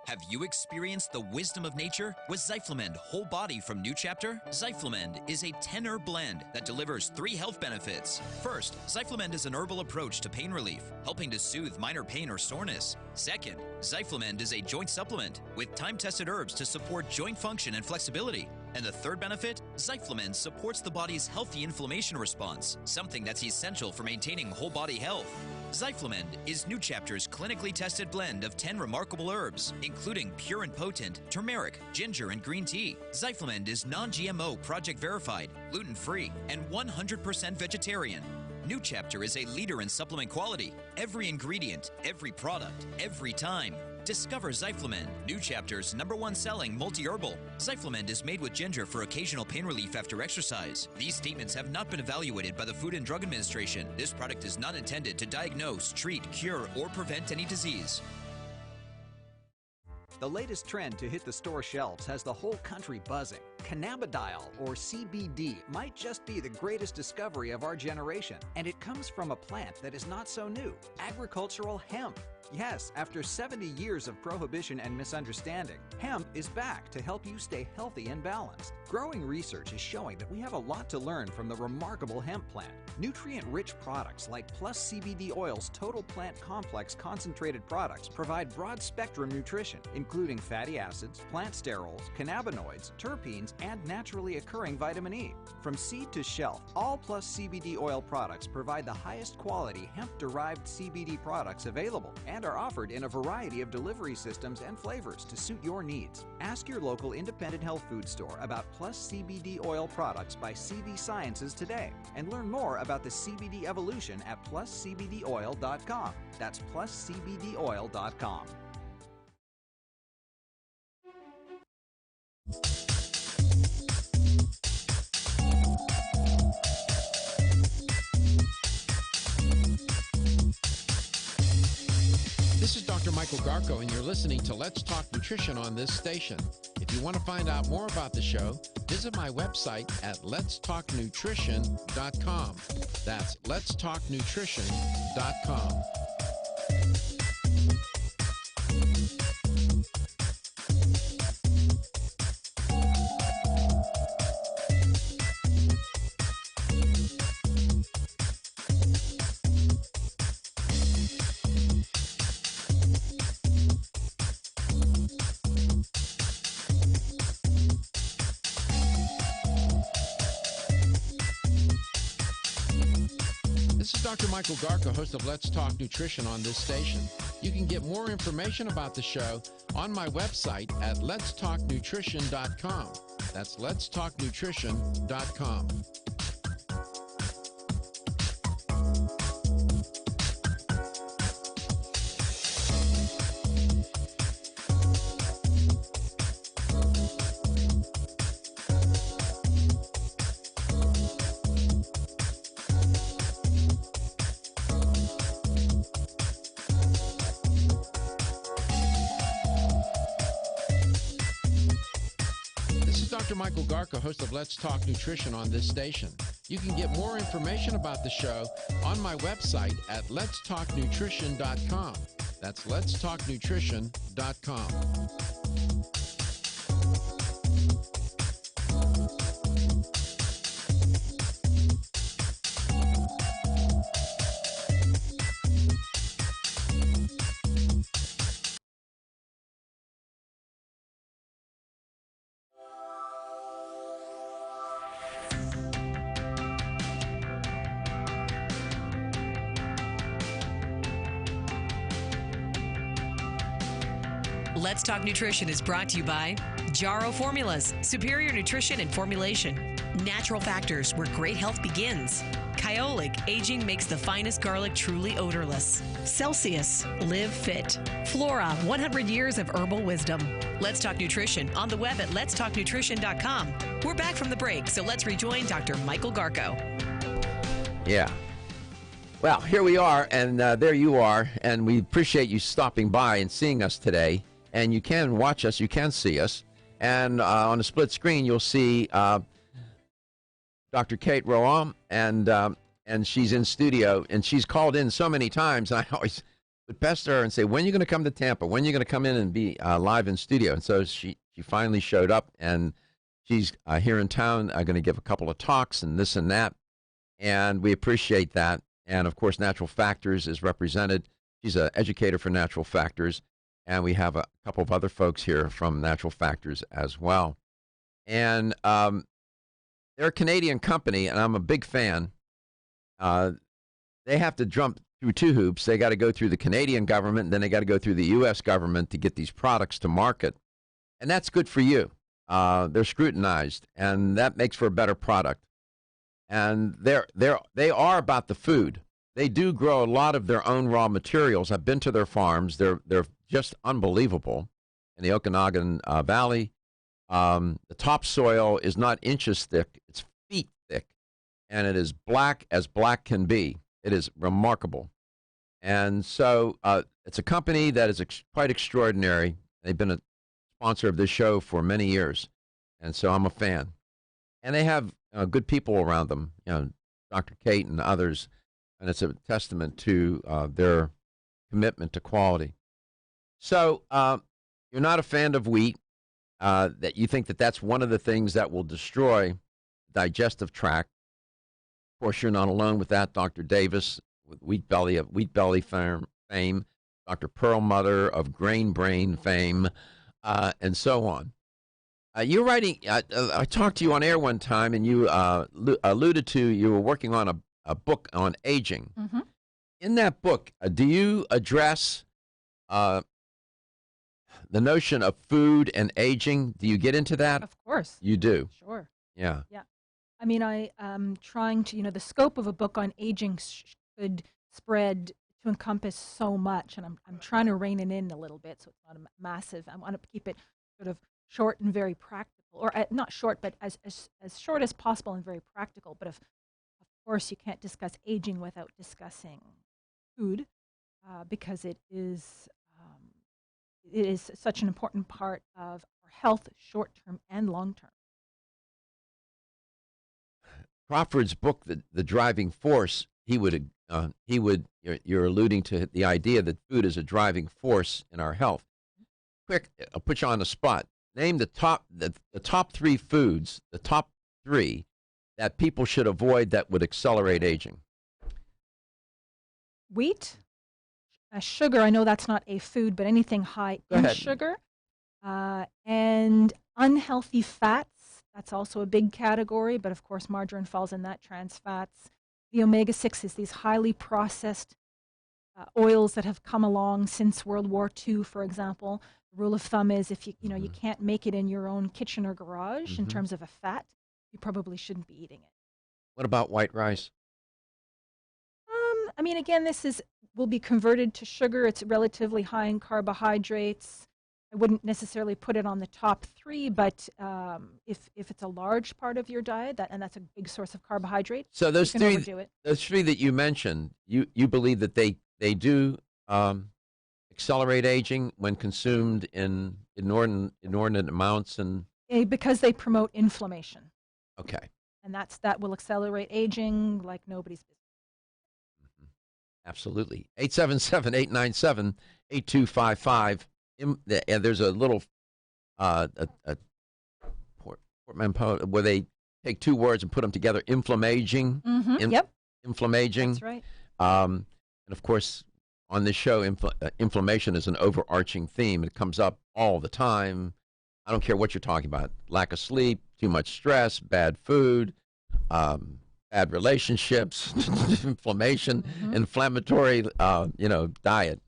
Have you experienced the wisdom of nature with Zyflamend Whole Body from New Chapter? Zyflamend is a 10-herb blend that delivers 3 health benefits. First, Zyflamend is an herbal approach to pain relief, helping to soothe minor pain or soreness. Second, Zyflamend is a joint supplement with time-tested herbs to support joint function and flexibility. And the third benefit, Zyflamend supports the body's healthy inflammation response, something that's essential for maintaining whole body health. Zyflamend is New Chapter's clinically tested blend of 10 remarkable herbs, including pure and potent turmeric, ginger, and green tea. Zyflamend is non-GMO, project verified, gluten-free, and 100% vegetarian. New Chapter is a leader in supplement quality. Every ingredient, every product, every time. Discover Zyflamend, New Chapter's #1 selling multi-herbal. Zyflamend is made with ginger for occasional pain relief after exercise. These statements have not been evaluated by the Food and Drug Administration. This product is not intended to diagnose, treat, cure, or prevent any disease.
The latest trend to hit the store shelves has the whole country buzzing. Cannabidiol, or CBD, might just be the greatest discovery of our generation. And it comes from a plant that is not so new, agricultural hemp. Yes, after 70 years of prohibition and misunderstanding, hemp is back to help you stay healthy and balanced. Growing research is showing that we have a lot to learn from the remarkable hemp plant. Nutrient-rich products like Plus CBD Oil's Total Plant Complex concentrated products provide broad-spectrum nutrition, including fatty acids, plant sterols, cannabinoids, terpenes, and naturally occurring vitamin E. From seed to shelf, all Plus CBD Oil products provide the highest quality hemp-derived CBD products available and are offered in a variety of delivery systems and flavors to suit your needs. Ask your local independent health food store about Plus CBD Oil products by CV Sciences today and learn more about the CBD evolution at pluscbdoil.com. That's pluscbdoil.com.
This is Dr. Michael Garko, and you're listening to Let's Talk Nutrition on this station. If you want to find out more about the show, visit my website at letstalknutrition.com. That's letstalknutrition.com. This is Dr. Michael Garko, host of Let's Talk Nutrition on this station. You can get more information about the show on my website at letstalknutrition.com. That's letstalknutrition.com. Dr. Michael Garko, host of Let's Talk Nutrition on this station. You can get more information about the show on my website at letstalknutrition.com. That's letstalknutrition.com.
Let's Talk Nutrition is brought to you by Jarrow Formulas, superior nutrition and formulation. Natural Factors, where great health begins. Kyolic, aging makes the finest garlic truly odorless. Celsius, live fit. Flora, 100 years of herbal wisdom. Let's Talk Nutrition on the web at letstalknutrition.com. We're back from the break, so let's rejoin Dr. Michael Garko.
Yeah. Well, here we are, and there you are, and we appreciate you stopping by and seeing us today. And you can watch us, you can see us, and on the split screen you'll see Dr. Kate Roam, and she's in studio, and she's called in so many times, and I always would pester her and say, when are you going to come to Tampa? When are you going to come in and be live in studio? And so she finally showed up, and she's here in town going to give a couple of talks and this and that, and we appreciate that. And, of course, Natural Factors is represented. She's an educator for Natural Factors, and we have a couple of other folks here from Natural Factors as well. And they're a Canadian company, and I'm a big fan. They have to jump through two hoops. They got to go through the Canadian government, and then they got to go through the U.S. government to get these products to market. And that's good for you. They're scrutinized, and that makes for a better product. And they are about the food. They do grow a lot of their own raw materials. I've been to their farms. They're just unbelievable in the Okanagan Valley. The topsoil is not inches thick, it's feet thick, and it is black as black can be. It is remarkable. And so it's a company that is quite extraordinary. They've been a sponsor of this show for many years, and so I'm a fan. And they have good people around them, Dr. Kate and others, and it's a testament to their commitment to quality. So you're not a fan of wheat, that you think that that's one of the things that will destroy the digestive tract. Of course, you're not alone with that. Dr. Davis with Wheat Belly of Wheat Belly fame, Dr. Perlmutter of Grain Brain fame, and so on. You're writing, I talked to you on air one time, and you alluded to you were working on a book on aging.
Mm-hmm.
In that book, do you address the notion of food and aging? Do you get into that?
Of course.
You do?
Sure.
Yeah.
Yeah. I mean, I am trying to, the scope of a book on aging could spread to encompass so much, and I'm trying to rein it in a little bit so it's not a massive. I want to keep it sort of short and very practical, or not short, but as short as possible and very practical. But of course, you can't discuss aging without discussing food, because it is such an important part of our health, short-term and long-term.
Crawford's book, The Driving Force, you're alluding to the idea that food is a driving force in our health. Quick, I'll put you on the spot. Name the top three foods, the top three that people should avoid that would accelerate aging.
Wheat, sugar. I know that's not a food, but anything high in sugar, and unhealthy fats. That's also a big category, but of course margarine falls in that. Trans fats, the omega-6s, these highly processed oils that have come along since World War II, for example. The rule of thumb is if you can't make it in your own kitchen or garage in terms of a fat, you probably shouldn't be eating it.
What about white rice?
I mean, again, will be converted to sugar. It's relatively high in carbohydrates. I wouldn't necessarily put it on the top three, but if it's a large part of your diet, and that's a big source of carbohydrate,
so those
you can overdo it.
Those three that you mentioned, you believe that they do accelerate aging when consumed in inordinate amounts, and
because they promote inflammation.
Okay.
And that will accelerate aging like nobody's business.
Absolutely. 877-897-8255. There's a little portmanteau where they take two words and put them together. Inflammaging.
Yep.
Inflammaging.
That's right.
And of course, on this show, inflammation is an overarching theme. It comes up all the time. I don't care what you're talking about. Lack of sleep, too much stress, bad food, bad relationships, inflammation, inflammatory, diet.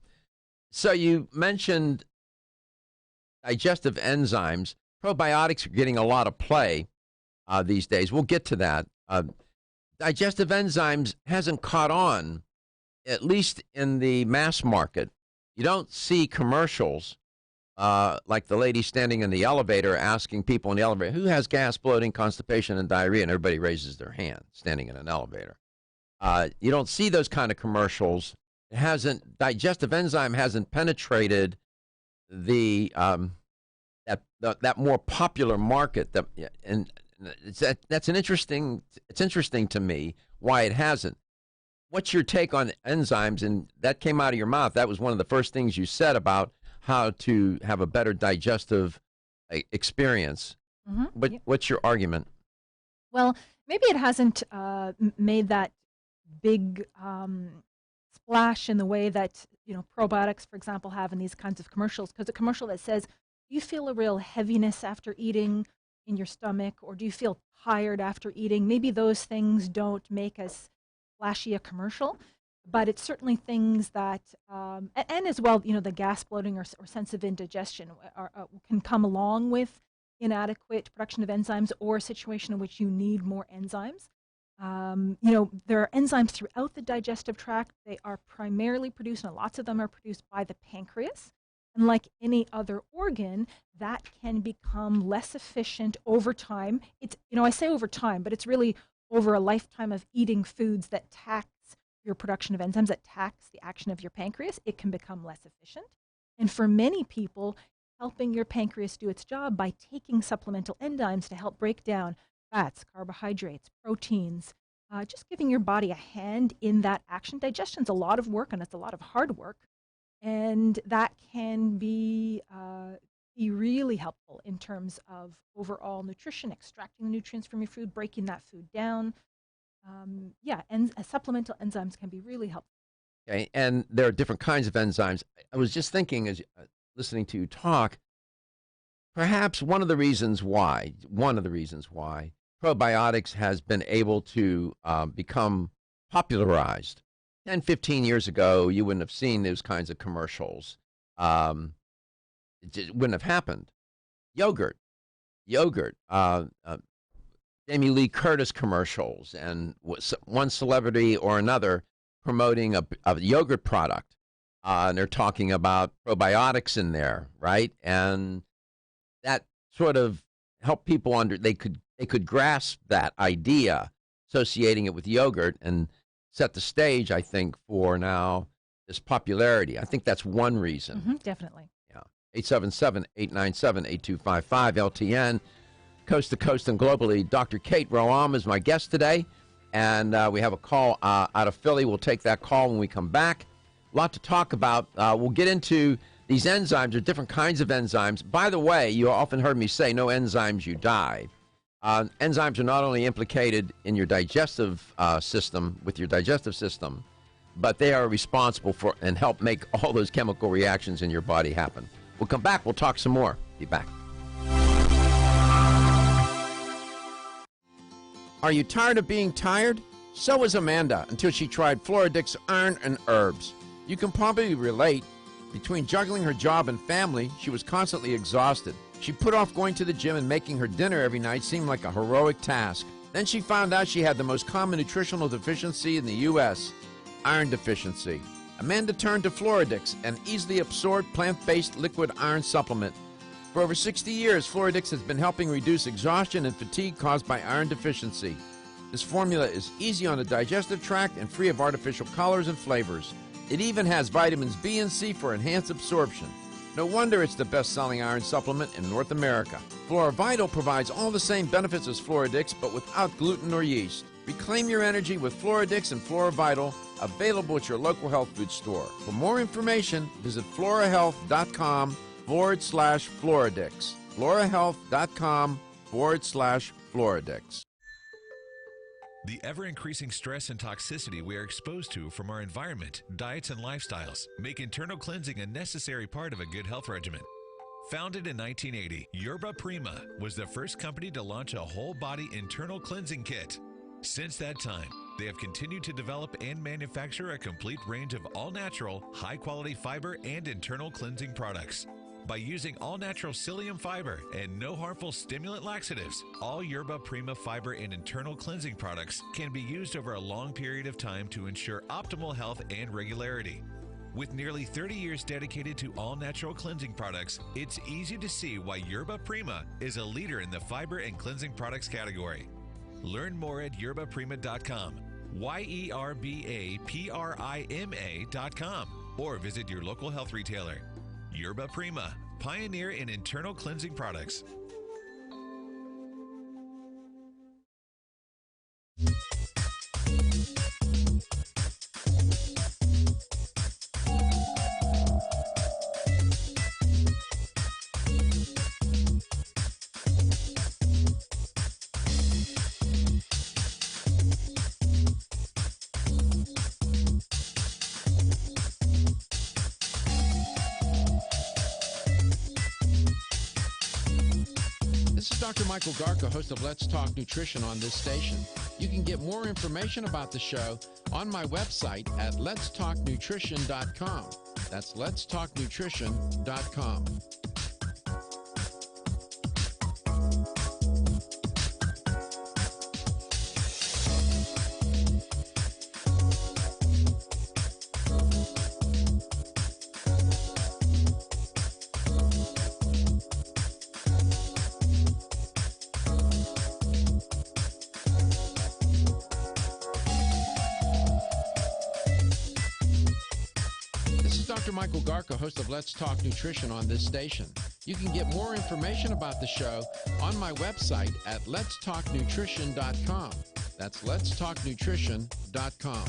So you mentioned digestive enzymes. Probiotics are getting a lot of play these days. We'll get to that. Digestive enzymes hasn't caught on, at least in the mass market. You don't see commercials like the lady standing in the elevator asking people in the elevator, who has gas, bloating, constipation, and diarrhea? And everybody raises their hand standing in an elevator. You don't see those kind of commercials. Digestive enzyme hasn't penetrated that more popular market. It's interesting to me why it hasn't. What's your take on enzymes? And that came out of your mouth. That was one of the first things you said about how to have a better digestive experience.
Mm-hmm.
What's your argument?
Well, maybe it hasn't made that big splash in the way that probiotics, for example, have in these kinds of commercials. Because a commercial that says, "Do you feel a real heaviness after eating in your stomach, or do you feel tired after eating?" Maybe those things don't make as flashy a commercial, but it's certainly things that, and as well, the gas, bloating, or sense of indigestion can come along with inadequate production of enzymes or a situation in which you need more enzymes. There are enzymes throughout the digestive tract. They are primarily produced, and lots of them are produced by the pancreas. And like any other organ, that can become less efficient over time. It's, I say over time, but it's really over a lifetime of eating foods that tax your production of enzymes, that tax the action of your pancreas. It can become less efficient. And for many people, helping your pancreas do its job by taking supplemental enzymes to help break down fats, carbohydrates, proteins, just giving your body a hand in that action. Digestion's a lot of work, and it's a lot of hard work. And that can be really helpful in terms of overall nutrition, extracting the nutrients from your food, breaking that food down. Supplemental enzymes can be really helpful.
Okay, and there are different kinds of enzymes. I was just thinking, as listening to you talk, perhaps one of the reasons why probiotics has been able to become popularized. 10, 15 years ago, you wouldn't have seen those kinds of commercials. It just wouldn't have happened. Yogurt. Jamie Lee Curtis commercials, and one celebrity or another promoting a yogurt product. And they're talking about probiotics in there, right? And that sort of helped people they could grasp that idea, associating it with yogurt, and set the stage, I think, for now this popularity. I think that's one reason.
Mm-hmm, definitely.
Yeah. 877-897-8255 LTN, coast to coast and globally. Dr. Kate Roam is my guest today, and we have a call out of Philly. We'll take that call when we come back. A lot to talk about. We'll get into these enzymes. There are different kinds of enzymes. By the way, you often heard me say, no enzymes, you die. Enzymes are not only implicated in your digestive system, with your digestive system, but they are responsible for and help make all those chemical reactions in your body happen. We'll come back. We'll talk some more. Be back. Are you tired of being tired? So was Amanda until she tried Floradix Iron and Herbs. You can probably relate. Between juggling her job and family, she was constantly exhausted. She put off going to the gym, and making her dinner every night seemed like a heroic task. Then she found out she had the most common nutritional deficiency in the U.S., iron deficiency. Amanda turned to Floradix, an easily absorbed plant-based liquid iron supplement. For over 60 years, Floradix has been helping reduce exhaustion and fatigue caused by iron deficiency. This formula is easy on the digestive tract and free of artificial colors and flavors. It even has vitamins B and C for enhanced absorption. No wonder it's the best-selling iron supplement in North America. FloraVital provides all the same benefits as Floradix, but without gluten or yeast. Reclaim your energy with Floradix and FloraVital, available at your local health food store. For more information, visit florahealth.com/Floradix. florahealth.com/Floradix.
The ever-increasing stress and toxicity we are exposed to from our environment, diets, and lifestyles make internal cleansing a necessary part of a good health regimen. Founded in 1980, Yerba Prima was the first company to launch a whole-body internal cleansing kit. Since that time, they have continued to develop and manufacture a complete range of all-natural, high-quality fiber and internal cleansing products. By using all-natural psyllium fiber and no harmful stimulant laxatives, all Yerba Prima fiber and internal cleansing products can be used over a long period of time to ensure optimal health and regularity. With nearly 30 years dedicated to all-natural cleansing products, it's easy to see why Yerba Prima is a leader in the fiber and cleansing products category. Learn more at yerbaprima.com, YERBAPRIMA.com, or visit your local health retailer. Yerba Prima, pioneer in internal cleansing products.
This is Dr. Michael Garko, host of Let's Talk Nutrition on this station. You can get more information about the show on my website at letstalknutrition.com. That's letstalknutrition.com. Dr. Michael Garko, host of Let's Talk Nutrition on this station. You can get more information about the show on my website at letstalknutrition.com. That's letstalknutrition.com.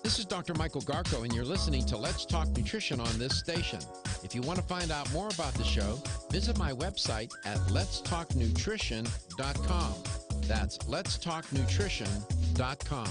This is Dr. Michael Garko, and you're listening to Let's Talk Nutrition on this station. If you want to find out more about the show, visit my website at letstalknutrition.com. That's letstalknutrition.com.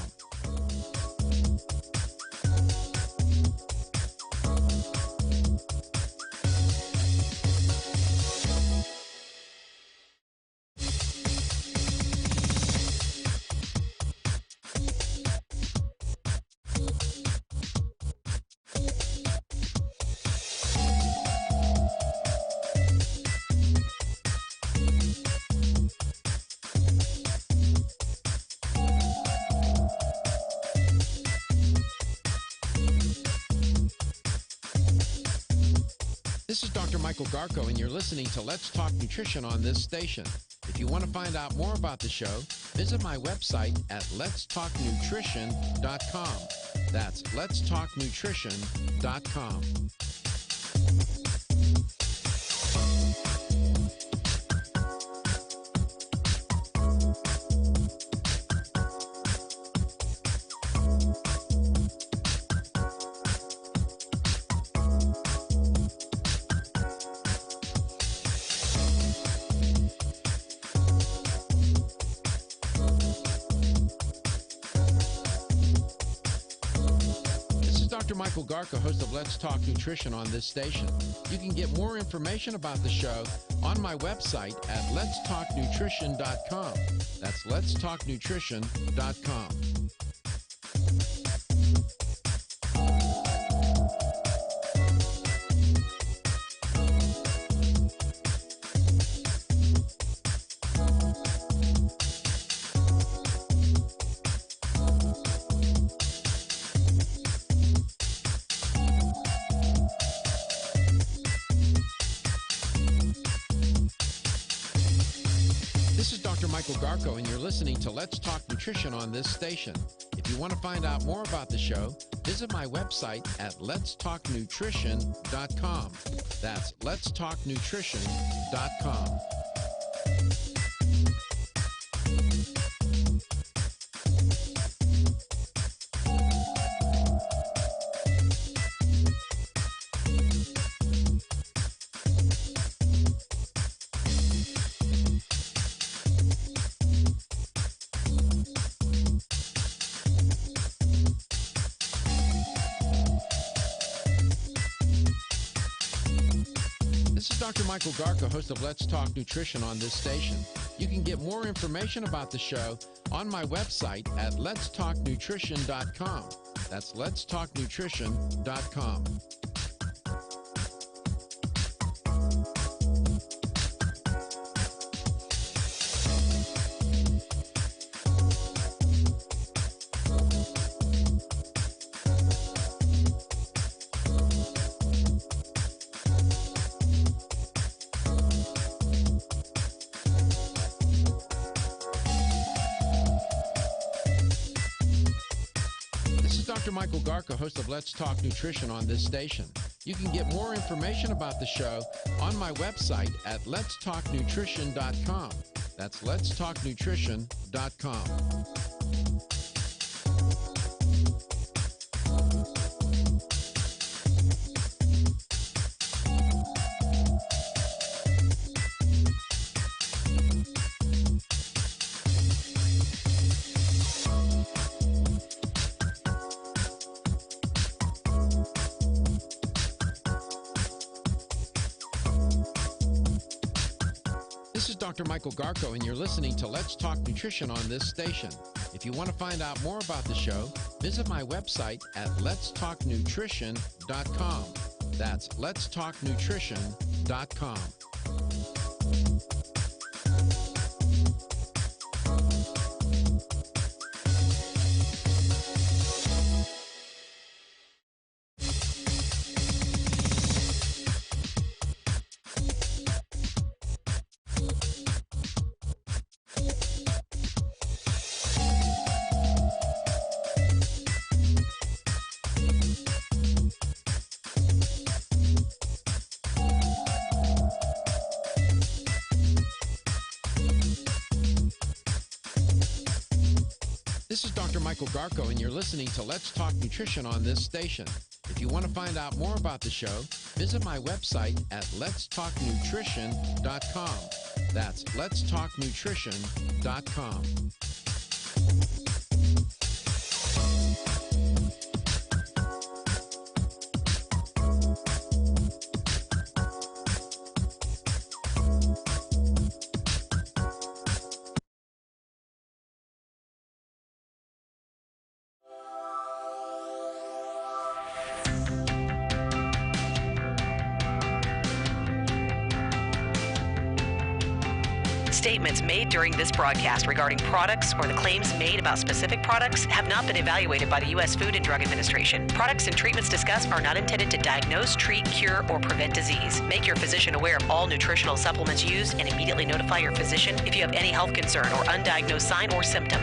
This is Dr. Michael Garko, and you're listening to Let's Talk Nutrition on this station. If you want to find out more about the show, visit my website at letstalknutrition.com. That's letstalknutrition.com. Dr. Michael Garko, host of Let's Talk Nutrition on this station. You can get more information about the show on my website at letstalknutrition.com. That's letstalknutrition.com. This is Dr. Michael Garko, and you're listening to Let's Talk Nutrition on this station. If you want to find out more about the show, visit my website at letstalknutrition.com. That's letstalknutrition.com. Dr. Michael Garko, host of Let's Talk Nutrition on this station. You can get more information about the show on my website at letstalknutrition.com. That's letstalknutrition.com. Dr. Michael Garko, host of Let's Talk Nutrition on this station. You can get more information about the show on my website at letstalknutrition.com. That's letstalknutrition.com. This is Dr. Michael Garko, and you're listening to Let's Talk Nutrition on this station. If you want to find out more about the show, visit my website at letstalknutrition.com. That's letstalknutrition.com. This is Dr. Michael Garko, and you're listening to Let's Talk Nutrition on this station. If you want to find out more about the show, visit my website at letstalknutrition.com. That's letstalknutrition.com.
Statements made during this broadcast regarding products or the claims made about specific products have not been evaluated by the U.S. Food and Drug Administration. Products and treatments discussed are not intended to diagnose, treat, cure, or prevent disease. Make your physician aware of all nutritional supplements used and immediately notify your physician if you have any health concern or undiagnosed sign or symptom.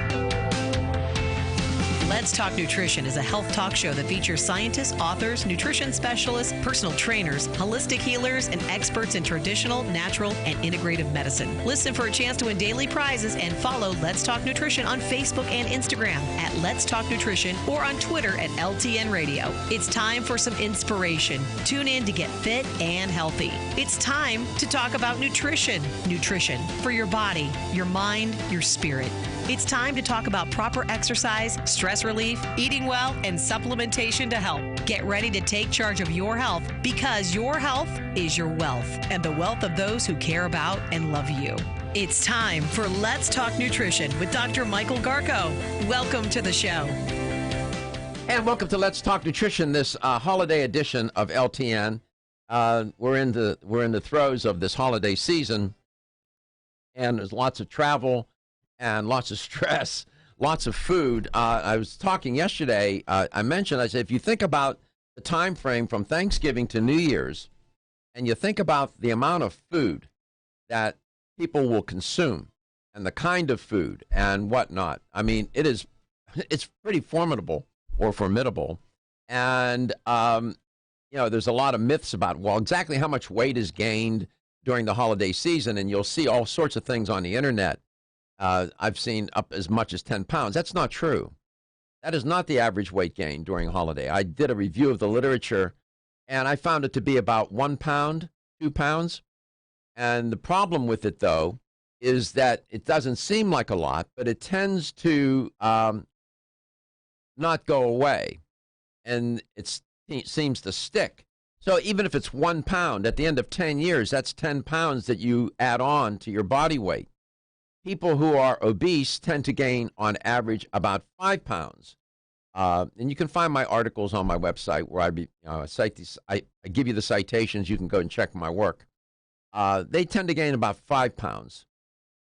Let's Talk Nutrition is a health talk show that features scientists, authors, nutrition specialists, personal trainers, holistic healers, and experts in traditional, natural, and integrative medicine. Listen for a chance to win daily prizes and follow Let's Talk Nutrition on Facebook and Instagram at Let's Talk Nutrition or on Twitter at LTN Radio. It's time for some inspiration. Tune in to get fit and healthy. It's time to talk about nutrition. Nutrition for your body, your mind, your spirit. It's time to talk about proper exercise, stress relief, eating well, and supplementation to help. Get ready to take charge of your health because your health is your wealth and the wealth of those who care about and love you. It's time for Let's Talk Nutrition with Dr. Michael Garko. Welcome to the show.
And welcome to Let's Talk Nutrition, this holiday edition of LTN. We're in the throes of this holiday season, and there's lots of travel and lots of stress, lots of food. I was talking yesterday, I said, if you think about the time frame from Thanksgiving to New Year's, and you think about the amount of food that people will consume and the kind of food and whatnot, I mean, it's pretty formidable. And, there's a lot of myths about, well, exactly how much weight is gained during the holiday season, and you'll see all sorts of things on the internet. I've seen up as much as 10 pounds. That's not true. That is not the average weight gain during a holiday. I did a review of the literature, and I found it to be about 1 pound, 2 pounds. And the problem with it, though, is that it doesn't seem like a lot, but it tends to not go away, and it seems to stick. So even if it's 1 pound, at the end of 10 years, that's 10 pounds that you add on to your body weight. People who are obese tend to gain, on average, about 5 pounds. And you can find my articles on my website where I give you the citations. You can go and check my work. They tend to gain about 5 pounds.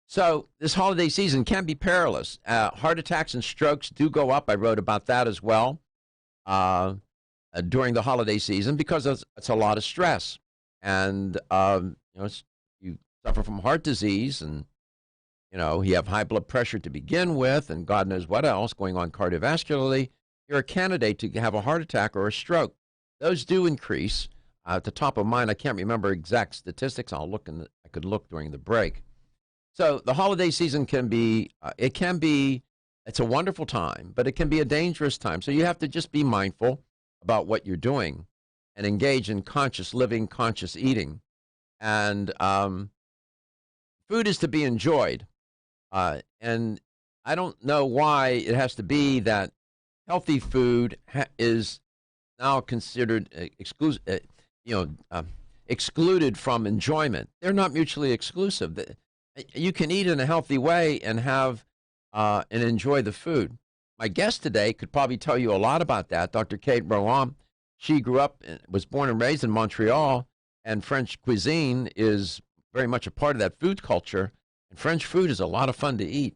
So this holiday season can be perilous. Heart attacks and strokes do go up. I wrote about that as well during the holiday season because it's a lot of stress. And, you suffer from heart disease and, you have high blood pressure to begin with and God knows what else going on cardiovascularly. You're a candidate to have a heart attack or a stroke. Those do increase. At the top of mind, I can't remember exact statistics. I could look during the break. So the holiday season can be, it's a wonderful time, but it can be a dangerous time. So you have to just be mindful about what you're doing and engage in conscious living, conscious eating. And food is to be enjoyed. And I don't know why it has to be that healthy food is now considered excluded from enjoyment. They're not mutually exclusive. You can eat in a healthy way and have and enjoy the food. My guest today could probably tell you a lot about that, Dr. Kate Roham. She was born and raised in Montreal, and French cuisine is very much a part of that food culture. And French food is a lot of fun to eat.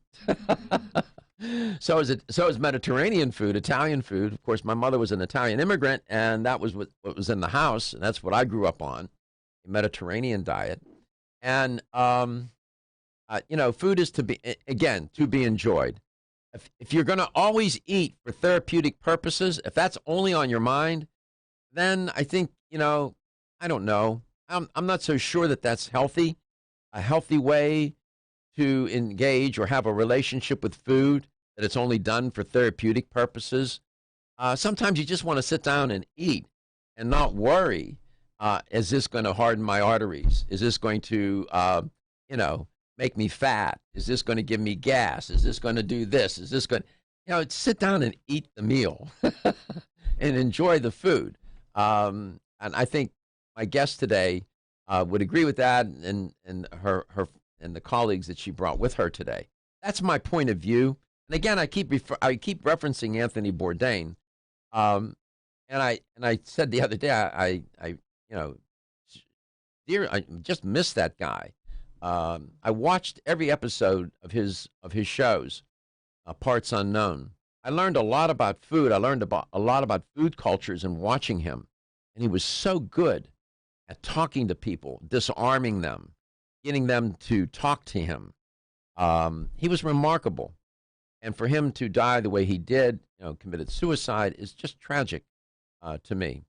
So is Mediterranean food, Italian food. Of course, my mother was an Italian immigrant, and that was what was in the house, and that's what I grew up on, a Mediterranean diet. And food is to be enjoyed. If you're going to always eat for therapeutic purposes, if that's only on your mind, then I think, I don't know. I'm not so sure that that's healthy. A healthy way to engage or have a relationship with food, that it's only done for therapeutic purposes. Sometimes you just want to sit down and eat and not worry, is this going to harden my arteries? Is this going to, make me fat? Is this going to give me gas? Is this going to do this? Is this going to, sit down and eat the meal and enjoy the food. And I think my guest today would agree with that, and her and the colleagues that she brought with her today. That's my point of view. And again, I keep referencing Anthony Bourdain. And I said the other day, I just missed that guy. I watched every episode of his shows, Parts Unknown. I learned a lot about food. I learned a lot about food cultures in watching him. And he was so good at talking to people, disarming them, getting them to talk to him. He was remarkable. And for him to die the way he did, committed suicide, is just tragic to me.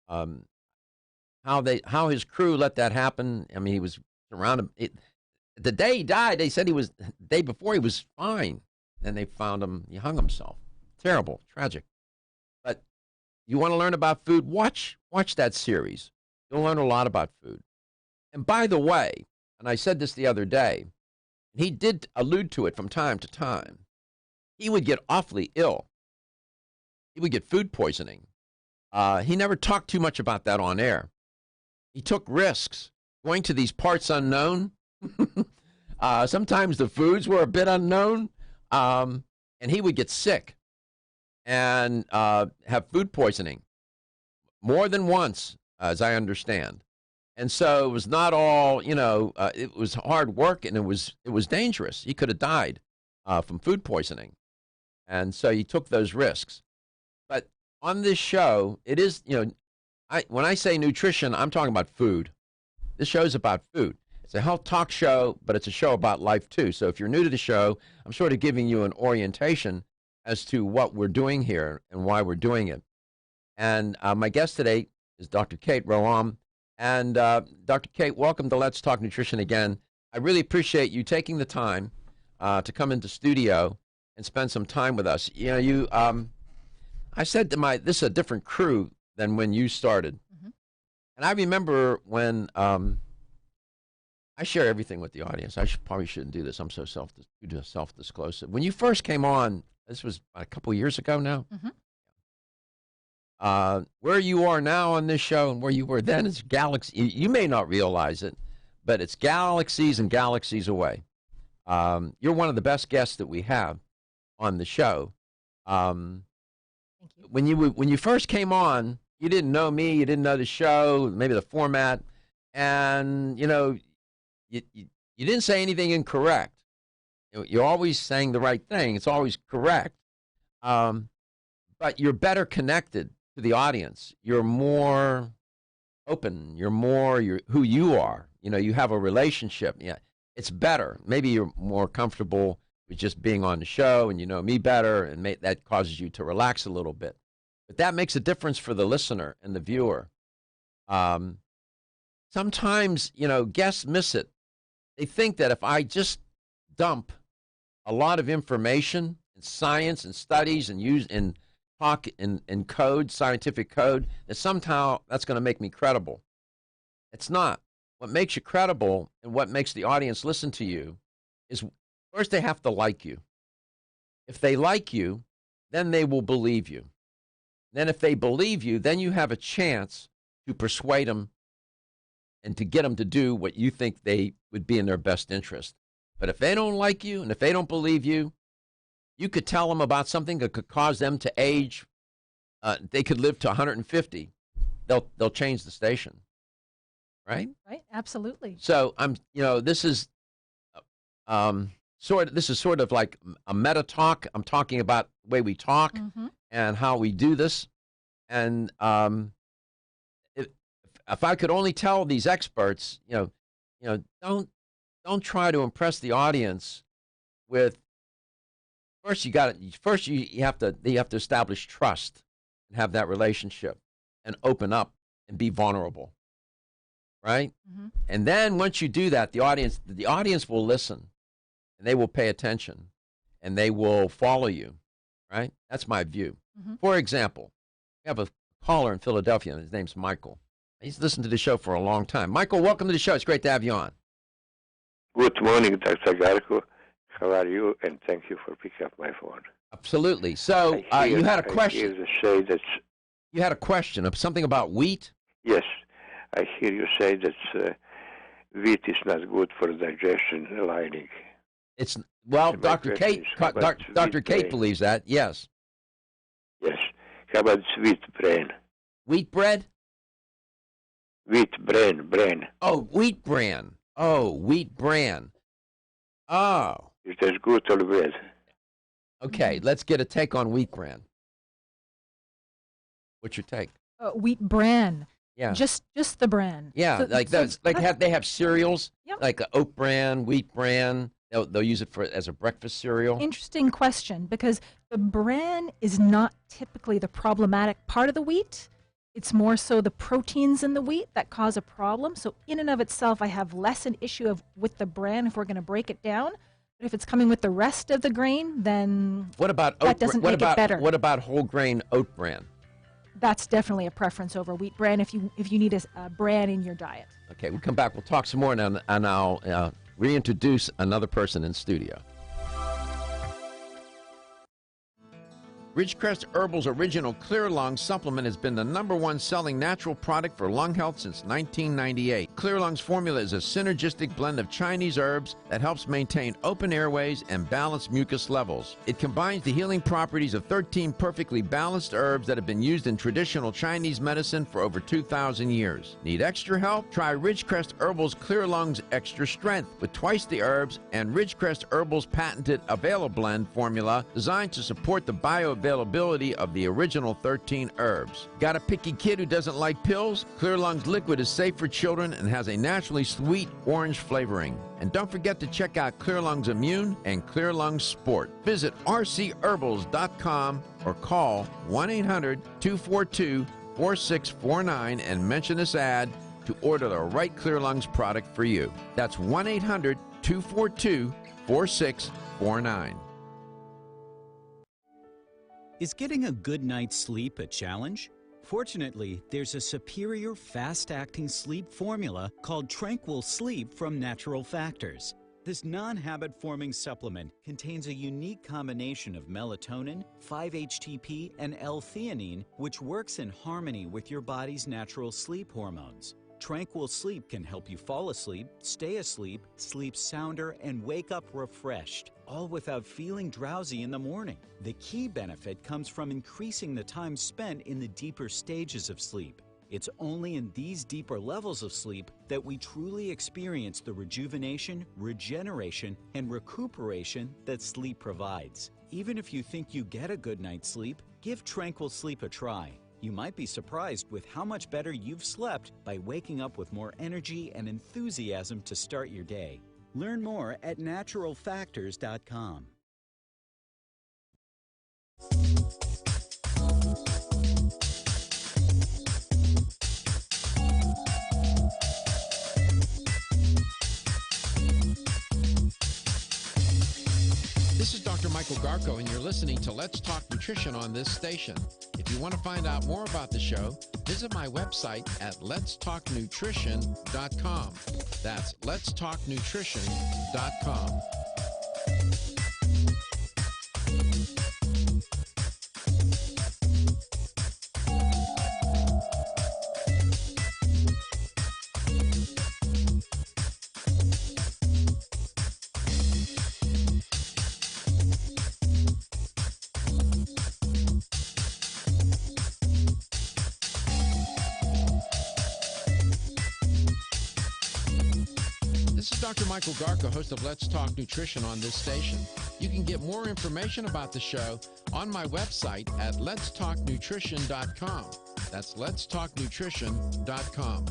How his crew let that happen. I mean, he was surrounded. The day he died, they said the day before he was fine. Then they found him, he hung himself. Terrible, tragic. But you want to learn about food? Watch that series. You'll learn a lot about food. And by the way, and I said this the other day, he did allude to it from time to time, he would get awfully ill. He would get food poisoning. He never talked too much about that on air. He took risks going to these parts unknown. Sometimes the foods were a bit unknown, and he would get sick and have food poisoning more than once, as I understand. And so it was not all, it was hard work, and it was dangerous. He could have died from food poisoning. And so he took those risks. But on this show, it is, when I say nutrition, I'm talking about food. This show is about food. It's a health talk show, but it's a show about life too. So if you're new to the show, I'm sort of giving you an orientation as to what we're doing here and why we're doing it. And my guest today is Dr. Kate Roham. And Dr. Kate, welcome to Let's Talk Nutrition again. I really appreciate you taking the time to come into studio and spend some time with us. I said to this is a different crew than when you started. Mm-hmm. And I remember when I share everything with the audience. I probably shouldn't do this. I'm so self-disclosive. When you first came on, this was a couple years ago now. Mm-hmm. Where you are now on this show and where you were then is galaxy. You may not realize it, but it's galaxies and galaxies away. You're one of the best guests that we have on the show.
Thank you.
When you first came on, you didn't know me, you didn't know the show, maybe the format, and you didn't say anything incorrect. You're always saying the right thing. It's always correct. But you're better connected to the audience. You're more open. You're who you are. You have a relationship. Yeah, it's better. Maybe you're more comfortable with just being on the show, and you know me better, and that causes you to relax a little bit. But that makes a difference for the listener and the viewer. Sometimes, guests miss it. They think that if I just dump a lot of information and science and studies and use and talk in code, scientific code, that somehow that's going to make me credible. It's not. What makes you credible and what makes the audience listen to you is, first, they have to like you. If they like you, then they will believe you. Then if they believe you, then you have a chance to persuade them and to get them to do what you think they would be in their best interest. But if they don't like you and if they don't believe you, you could tell them about something that could cause them to age. They could live to 150. They'll change the station, right?
Right. Absolutely.
So this is sort of like a meta talk. I'm talking about the way we talk and how we do this. And if I could only tell these experts, don't try to impress the audience with. First, you have to establish trust and have that relationship and open up and be vulnerable, right? And then once you do that, the audience will listen and they will pay attention and they will follow you, right? That's my view. For example, we have a caller in Philadelphia, and his name's Michael. He's listened to the show for a long time. Michael, welcome to the show. It's great to have you on.
Good morning, Dr. Garko. How are you? And thank you for picking up my phone.
Absolutely. So you had a question.
You
had a question of something about wheat?
Yes. I hear you say that wheat is not good for digestion lining.
Dr. Kate believes that, yes.
Yes. How about wheat bran?
Wheat bread?
Wheat bran.
Oh, wheat bran. Oh, wheat bran. Oh.
Is that good or bad?
Okay, let's get a take on wheat bran. What's your take?
Wheat bran.
Yeah.
Just the bran.
Yeah, they have cereals, like oat bran, wheat bran. They'll use it as a breakfast cereal.
Interesting question, because the bran is not typically the problematic part of the wheat. It's more so the proteins in the wheat that cause a problem. So in and of itself, I have less an issue with the bran if we're going to break it down. But if it's coming with the rest of the grain, then that doesn't make it better.
What about whole grain oat bran?
That's definitely a preference over wheat bran if you need a bran in your diet.
Okay, we'll come back. We'll talk some more, and I'll reintroduce another person in studio. Ridgecrest Herbal's original Clear Lung supplement has been the #1 selling natural product for lung health since 1998. Clear Lung's formula is a synergistic blend of Chinese herbs that helps maintain open airways and balance mucus levels. It combines the healing properties of 13 perfectly balanced herbs that have been used in traditional Chinese medicine for over 2,000 years. Need extra help? Try Ridgecrest Herbal's Clear Lung's Extra Strength with twice the herbs and Ridgecrest Herbal's patented Availablend formula designed to support the bioavailability of the original 13 herbs. Got a picky kid who doesn't like pills? Clear Lung's liquid is safe for children and has a naturally sweet orange flavoring. And don't forget to check out Clear Lung's Immune and Clear Lung's Sport. Visit rcherbals.com or call 1-800-242-4649 and mention this ad to order the right Clear Lungs product for you. That's 1-800-242-4649.
Is getting a good night's sleep a challenge? Fortunately, there's a superior fast-acting sleep formula called Tranquil Sleep from Natural Factors. This non-habit forming supplement contains a unique combination of melatonin, 5-HTP, and L-theanine, which works in harmony with your body's natural sleep hormones. Tranquil Sleep can help you fall asleep, stay asleep, sleep sounder, and wake up refreshed, all without feeling drowsy in the morning. The key benefit comes from increasing the time spent in the deeper stages of sleep. It's only in these deeper levels of sleep that we truly experience the rejuvenation, regeneration, and recuperation that sleep provides. Even if you think you get a good night's sleep, give Tranquil Sleep a try. You might be surprised with how much better you've slept by waking up with more energy and enthusiasm to start your day. Learn more at naturalfactors.com.
This is Dr. Michael Garko, and you're listening to Let's Talk Nutrition on this station. If you want to find out more about the show, visit my website at letstalknutrition.com. That's letstalknutrition.com. This is Dr. Michael Garko, host of Let's Talk Nutrition on this station. You can get more information about the show on my website at letstalknutrition.com. That's letstalknutrition.com.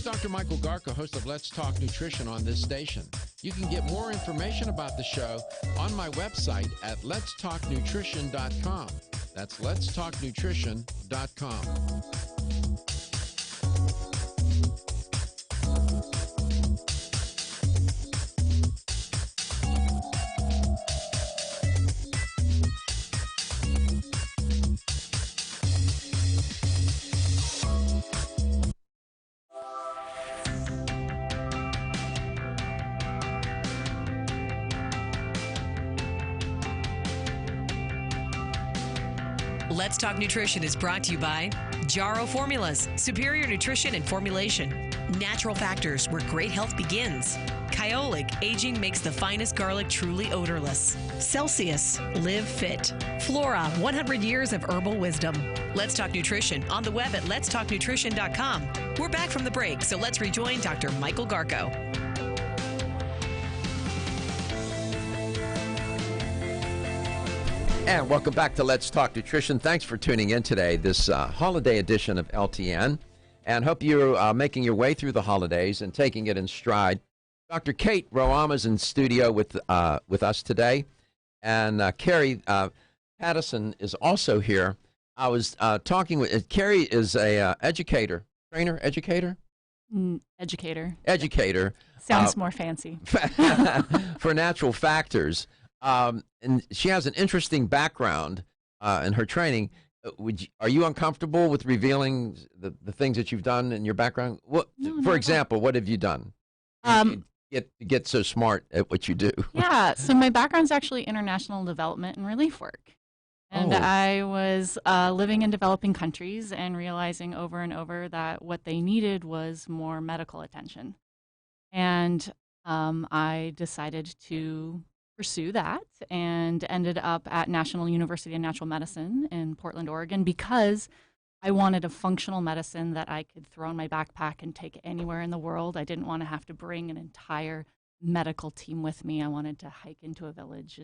Dr. Michael Garko, host of Let's Talk Nutrition on this station. You can get more information about the show on my website at letstalknutrition.com. That's letstalknutrition.com.
Let's Talk Nutrition is brought to you by Jarrow Formulas, superior nutrition and formulation. Natural Factors, where great health begins. Kyolic, aging makes the finest garlic truly odorless. Celsius, live fit. Flora, 100 years of herbal wisdom. Let's Talk Nutrition on the web at letstalknutrition.com. We're back from the break, so let's rejoin Dr. Michael Garko.
And welcome back to Let's Talk Nutrition. Thanks for tuning in today, this holiday edition of LTN. And hope you're making your way through the holidays and taking it in stride. Dr. Kate Roama is in studio with us today. And Carrie Pattison is also here. I was talking with Carrie is a educator.
Sounds more fancy.
For Natural Factors. And she has an interesting background in her training. Are you uncomfortable with revealing the things that you've done in your background? For example, what have you done? Get so smart at what you do.
Yeah, so my background's actually international development and relief work. And I was living in developing countries and realizing over and over that what they needed was more medical attention. And I decided to pursue that and ended up at National University of Natural Medicine in Portland, Oregon, because I wanted a functional medicine that I could throw in my backpack and take anywhere in the world. I didn't want to have to bring an entire medical team with me. I wanted to hike into a village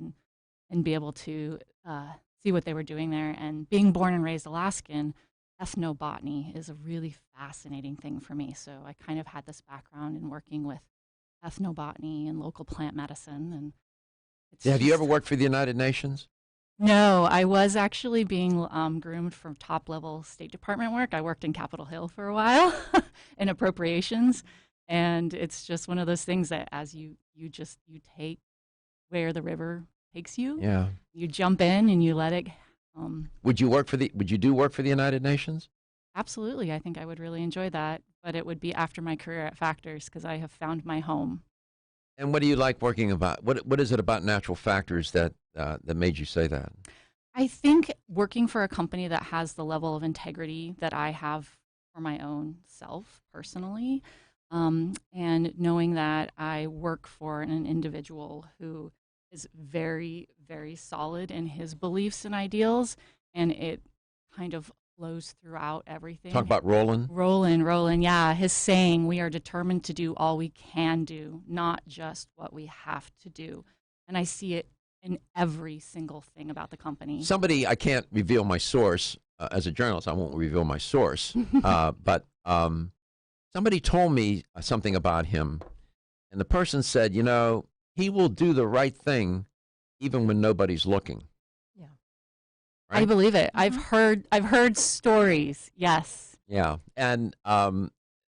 and be able to see what they were doing there. And being born and raised Alaskan, ethnobotany is a really fascinating thing for me. So I kind of had this background in working with ethnobotany and local plant medicine. And
Have you ever worked for the United Nations?
No, I was actually being groomed for top-level State Department work. I worked in Capitol Hill for a while in appropriations, and it's just one of those things that as you take where the river takes you.
Yeah.
You jump in and you let it.
Would you do work for the United Nations?
Absolutely. I think I would really enjoy that, but it would be after my career at Factors because I have found my home.
And what do you like working about? What is it about Natural Factors that made you say that?
I think working for a company that has the level of integrity that I have for my own self personally, and knowing that I work for an individual who is very, very solid in his beliefs and ideals, and it kind of flows throughout everything.
Talk about Roland.
Roland, yeah. His saying, we are determined to do all we can do, not just what we have to do. And I see it in every single thing about the company.
I can't reveal my source. As a journalist, I won't reveal my source. But somebody told me something about him, and the person said, he will do the right thing even when nobody's looking.
Yeah.
Right?
I believe it. I've heard stories. Yes.
Yeah. And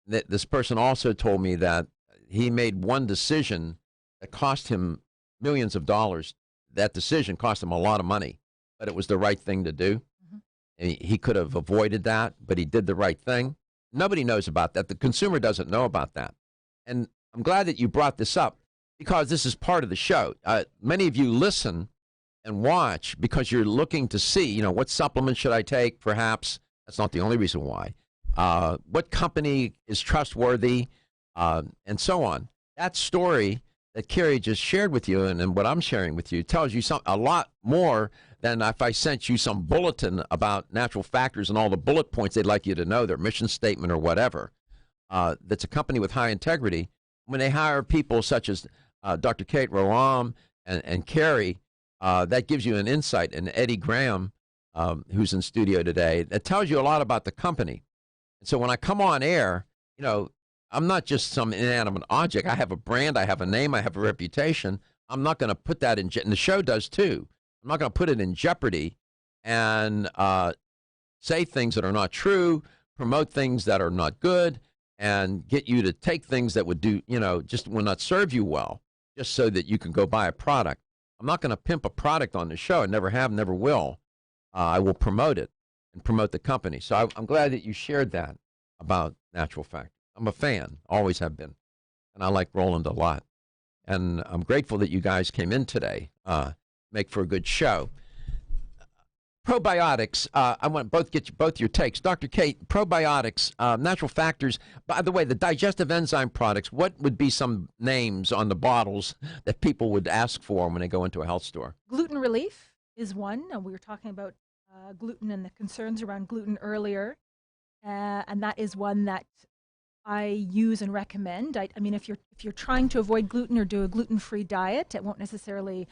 this person also told me that he made one decision that cost him millions of dollars. That decision cost him a lot of money, but it was the right thing to do. Mm-hmm. And he could have avoided that, but he did the right thing. Nobody knows about that. The consumer doesn't know about that. And I'm glad that you brought this up, because this is part of the show. Many of you listen and watch because you're looking to see, what supplement should I take, perhaps. That's not the only reason why. What company is trustworthy, and so on. That story that Carrie just shared with you and what I'm sharing with you tells you a lot more than if I sent you some bulletin about Natural Factors and all the bullet points they'd like you to know, their mission statement or whatever. That's a company with high integrity. When they hire people such as Dr. Kate Roam and Carrie, that gives you an insight. And Eddie Graham, who's in studio today, that tells you a lot about the company. And so when I come on air, I'm not just some inanimate object. I have a brand, I have a name, I have a reputation. I'm not going to put that in, and the show does too. I'm not going to put it in jeopardy and say things that are not true, promote things that are not good, and get you to take things that would do, just will not serve you well, just so that you can go buy a product. I'm not going to pimp a product on the show. I never have, never will. I will promote it and promote the company. So I'm glad that you shared that about Natural Factors. I'm a fan, always have been, and I like Roland a lot. And I'm grateful that you guys came in today. Make for a good show. Probiotics, I want to get both your takes. Dr. Kate, probiotics, Natural Factors. By the way, the digestive enzyme products, what would be some names on the bottles that people would ask for when they go into a health store?
Gluten relief is one. We were talking about gluten and the concerns around gluten earlier. And that is one that I use and recommend. I mean, if you're trying to avoid gluten or do a gluten-free diet, it won't necessarily,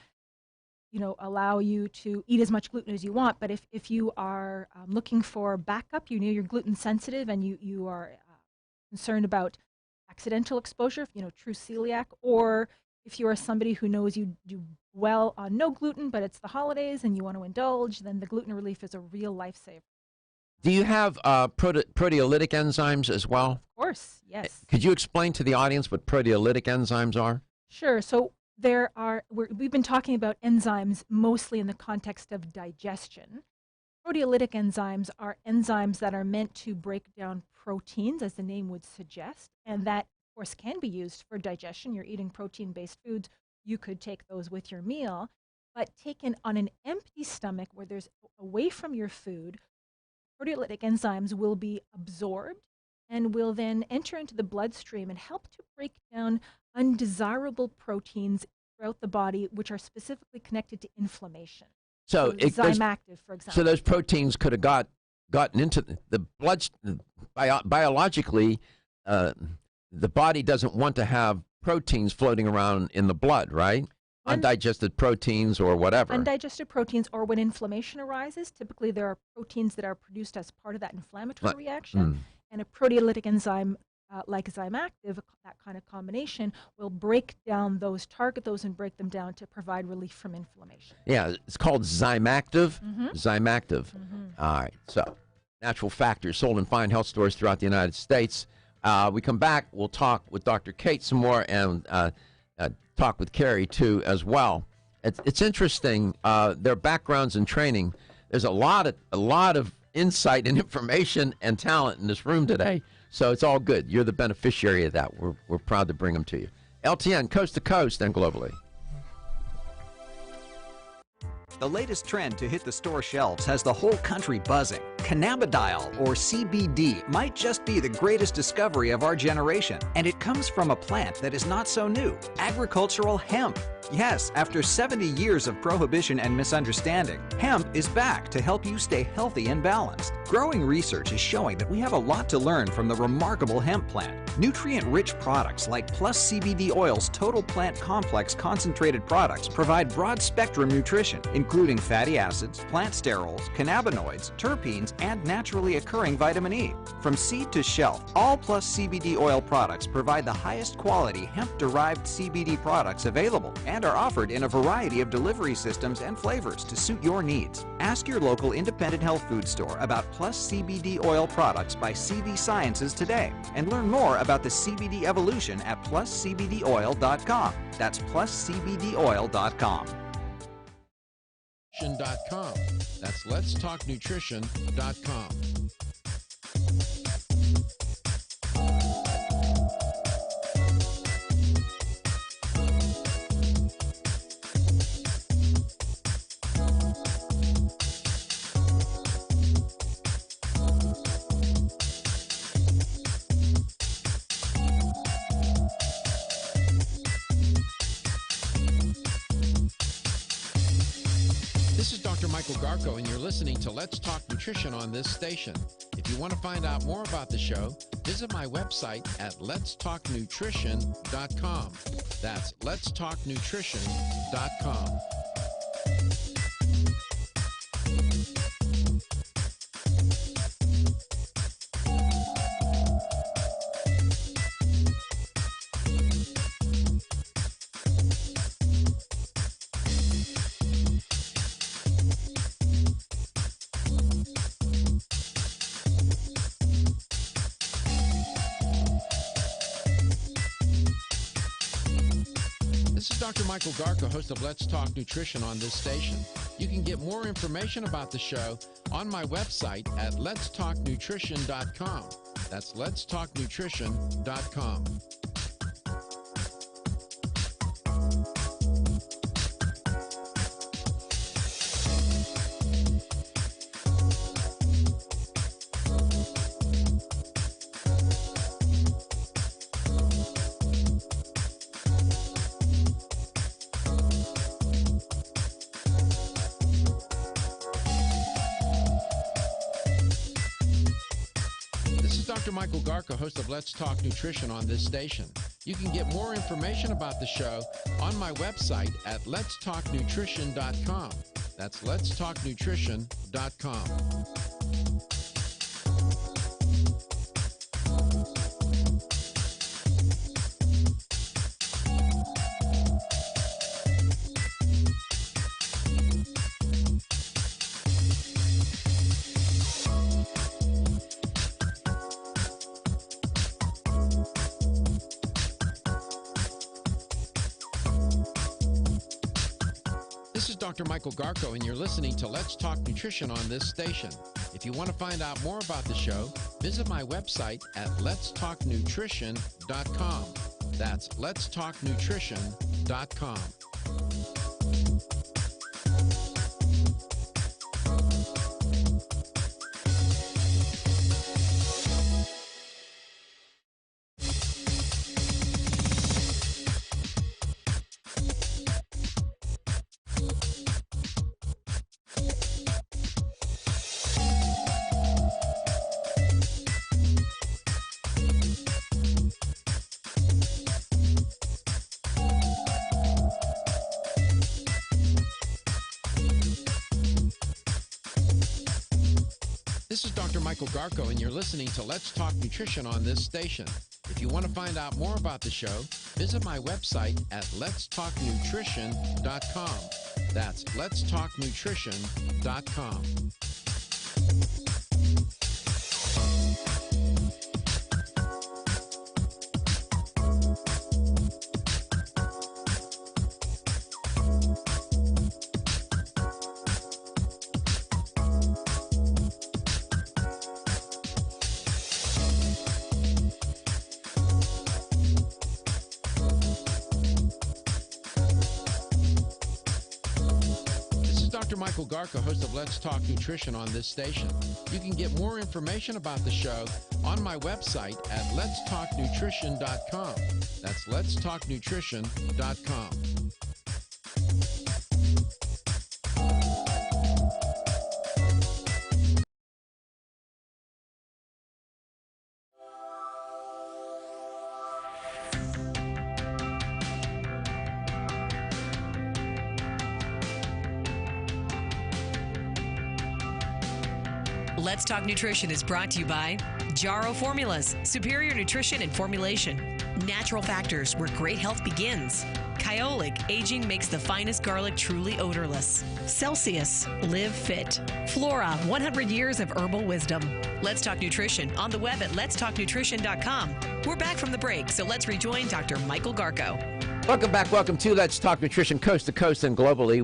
allow you to eat as much gluten as you want. But if you are looking for backup, you're gluten sensitive and you are concerned about accidental exposure, true celiac, or if you are somebody who knows you do well on no gluten, but it's the holidays and you want to indulge, then the gluten relief is a real lifesaver.
Do you have proteolytic enzymes as well?
Of course, yes.
Could you explain to the audience what proteolytic enzymes are?
Sure. So we've been talking about enzymes mostly in the context of digestion. Proteolytic enzymes are enzymes that are meant to break down proteins, as the name would suggest, and that, of course, can be used for digestion. You're eating protein-based foods. You could take those with your meal, but taken on an empty stomach where there's away from your food, proteolytic enzymes will be absorbed and will then enter into the bloodstream and help to break down undesirable proteins throughout the body, which are specifically connected to inflammation. So Zymactive, for example.
So those proteins could have gotten into the blood. Biologically, the body doesn't want to have proteins floating around in the blood, right? Undigested proteins or whatever.
Undigested proteins, or when inflammation arises, typically there are proteins that are produced as part of that inflammatory reaction, and a proteolytic enzyme like Zymactive, that kind of combination will break down those, target those and break them down to provide relief from inflammation.
Yeah, it's called Zymactive.
Mhm.
Zymactive. All right, so Natural Factors, sold in fine health stores throughout the United States. We come back, we'll talk with Dr. Kate some more and talk with Carrie too as well. It's interesting, their backgrounds and training. There's a lot of insight and information and talent in this room today. So it's all good. You're the beneficiary of that. We're proud to bring them to you. LTN, coast to coast and globally.
The latest trend to hit the store shelves has the whole country buzzing. Cannabidiol, or CBD, might just be the greatest discovery of our generation, and it comes from a plant that is not so new, agricultural hemp. Yes, after 70 years of prohibition and misunderstanding, hemp is back to help you stay healthy and balanced. Growing research is showing that we have a lot to learn from the remarkable hemp plant. Nutrient-rich products like Plus CBD Oil's Total Plant Complex concentrated products provide broad-spectrum nutrition, including fatty acids, plant sterols, cannabinoids, terpenes, and naturally occurring vitamin E. From seed to shelf, all Plus CBD Oil products provide the highest quality hemp-derived CBD products available and are offered in a variety of delivery systems and flavors to suit your needs. Ask your local independent health food store about Plus CBD Oil products by CV Sciences today and learn more about the CBD evolution at pluscbdoil.com. That's pluscbdoil.com.
That's letstalknutrition.com. This is Dr. Michael Garko, and you're listening to Let's Talk Nutrition on this station. If you want to find out more about the show, visit my website at letstalknutrition.com. That's letstalknutrition.com. This is Dr. Michael Garko, host of Let's Talk Nutrition on this station. You can get more information about the show on my website at letstalknutrition.com. That's letstalknutrition.com. Dr. Michael Garko, host of Let's Talk Nutrition on this station. You can get more information about the show on my website at letstalknutrition.com. That's letstalknutrition.com. This is Dr. Michael Garko, and you're listening to Let's Talk Nutrition on this station. If you want to find out more about the show, visit my website at letstalknutrition.com. That's letstalknutrition.com. Dr. Michael Garko, and you're listening to Let's Talk Nutrition on this station. If you want to find out more about the show, visit my website at letstalknutrition.com. That's letstalknutrition.com. Dr. Michael Garko, host of Let's Talk Nutrition on this station. You can get more information about the show on my website at letstalknutrition.com. That's letstalknutrition.com.
Let's Talk Nutrition is brought to you by Jarrow Formulas, superior nutrition and formulation. Natural Factors, where great health begins. Kyolic, aging makes the finest garlic truly odorless. Celsius, live fit. Flora, 100 years of herbal wisdom. Let's Talk Nutrition on the web at letstalknutrition.com. We're back from the break, so let's rejoin Dr. Michael Garko.
Welcome back. Welcome to Let's Talk Nutrition, coast to coast and globally.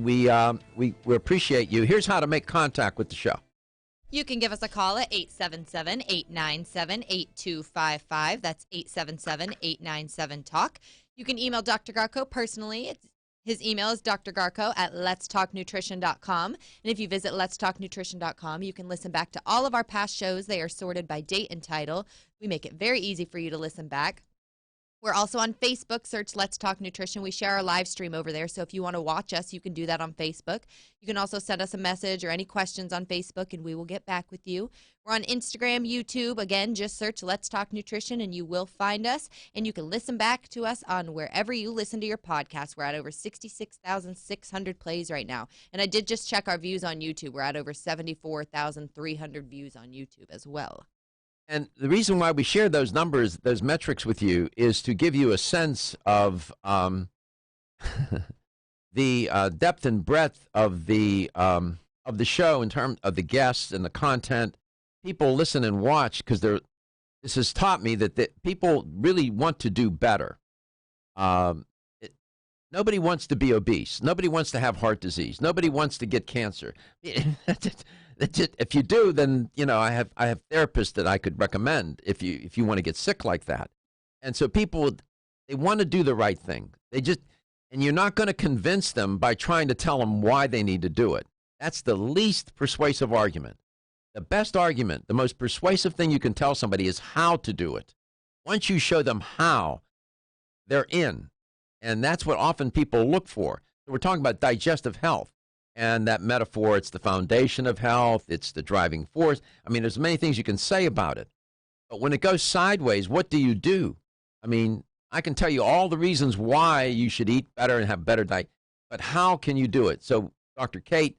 We appreciate you. Here's how to make contact with the show.
You can give us a call at 877-897-8255. That's 877-897-TALK. You can email Dr. Garko personally. His email is drgarko@letstalknutrition.com. And if you visit letstalknutrition.com, you can listen back to all of our past shows. They are sorted by date and title. We make it very easy for you to listen back. We're also on Facebook. Search Let's Talk Nutrition. We share our live stream over there. So if you want to watch us, you can do that on Facebook. You can also send us a message or any questions on Facebook, and we will get back with you. We're on Instagram, YouTube. Again, just search Let's Talk Nutrition, and you will find us. And you can listen back to us on wherever you listen to your podcast. We're at over 66,600 plays right now. And I did just check our views on YouTube. We're at over 74,300 views on YouTube as well.
And the reason why we share those numbers, those metrics with you, is to give you a sense of the depth and breadth of the show in terms of the guests and the content. People listen and watch because this has taught me that people really want to do better. Nobody wants to be obese. Nobody wants to have heart disease. Nobody wants to get cancer. If you do, then I have therapists that I could recommend if you want to get sick like that. And so people, they want to do the right thing. And you're not going to convince them by trying to tell them why they need to do it. That's the least persuasive argument. The best argument, the most persuasive thing you can tell somebody is how to do it. Once you show them how, they're in. And that's what often people look for. So we're talking about digestive health. And that metaphor, it's the foundation of health. It's the driving force. I mean, there's many things you can say about it. But when it goes sideways, what do you do? I mean, I can tell you all the reasons why you should eat better and have better diet. But how can you do it? So Dr. Kate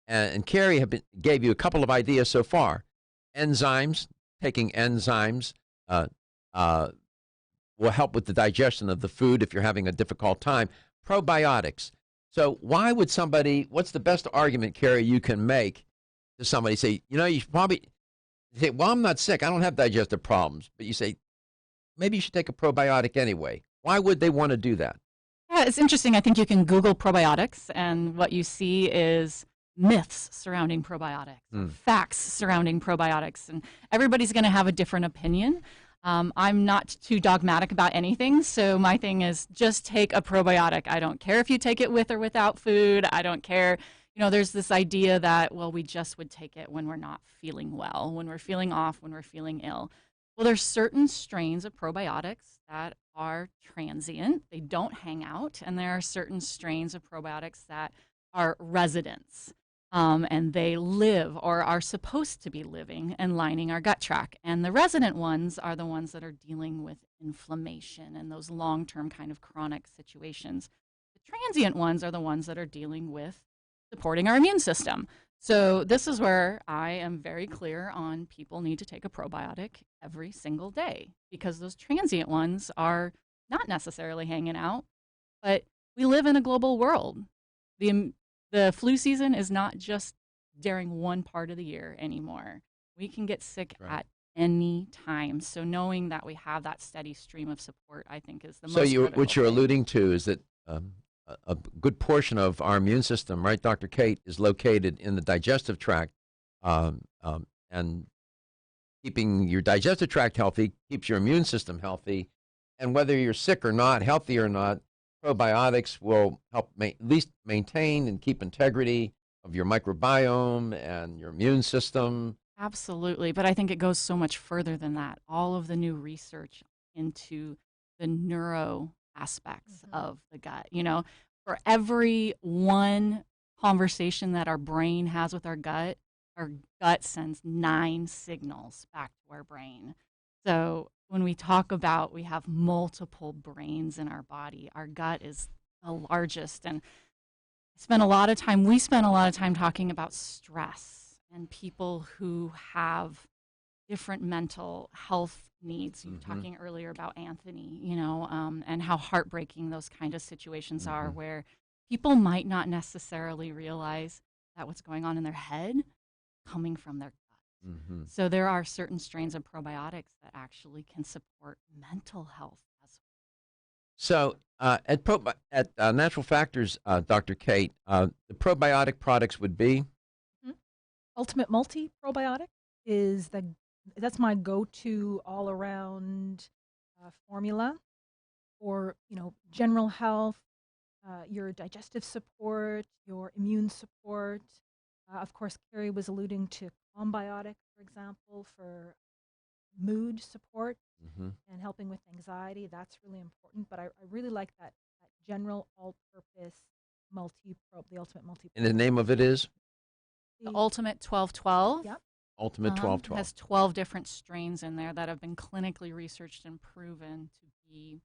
and Carrie gave you a couple of ideas so far. Enzymes, taking enzymes will help with the digestion of the food if you're having a difficult time. Probiotics. So why would what's the best argument, Carrie, you can make to somebody? Say, you should probably say, well, I'm not sick. I don't have digestive problems. But you say, maybe you should take a probiotic anyway. Why would they want to do that?
Yeah, it's interesting. I think you can Google probiotics, and what you see is myths surrounding probiotics, facts surrounding probiotics, and everybody's going to have a different opinion. I'm not too dogmatic about anything, so my thing is just take a probiotic. I don't care if you take it with or without food. I don't care. There's this idea that, well, we just would take it when we're not feeling well, when we're feeling off, when we're feeling ill. Well, there's certain strains of probiotics that are transient. They don't hang out, and there are certain strains of probiotics that are residents. And they live or are supposed to be living and lining our gut tract. And the resident ones are the ones that are dealing with inflammation and those long-term kind of chronic situations. The transient ones are the ones that are dealing with supporting our immune system. So this is where I am very clear on people need to take a probiotic every single day because those transient ones are not necessarily hanging out, but we live in a global world. The flu season is not just during one part of the year anymore. We can get sick at any time. So knowing that we have that steady stream of support, I think, is the most critical
what you're
thing.
alluding to is that a good portion of our immune system, right, Dr. Kate, is located in the digestive tract, and keeping your digestive tract healthy keeps your immune system healthy. And whether you're sick or not, healthy or not, probiotics will help at least maintain and keep integrity of your microbiome and your immune system.
Absolutely. But I think it goes so much further than that. All of the new research into the neuro aspects of the gut. You know, for every one conversation that our brain has with our gut sends 9 signals back to our brain. So when we talk about we have multiple brains in our body, our gut is the largest. And we spend a lot of time talking about stress and people who have different mental health needs. You were talking earlier about Anthony, you know, and how heartbreaking those kind of situations are where people might not necessarily realize that what's going on in their head coming from their gut. So there are certain strains of probiotics that actually can support mental health as well.
So at Natural Factors, Dr. Kate, the probiotic products would be?
Ultimate Multi Probiotic is that's my go-to all-around formula for, you know, general health, your digestive support, your immune support. Of course, Carrie was alluding to Combiotic, for example, for mood support and helping with anxiety. That's really important. But I really like that general all-purpose the Ultimate Multi.
And the name of it is?
The Ultimate 1212.
Yep.
Ultimate 1212.
Has 12 different strains in there that have been clinically researched and proven to be,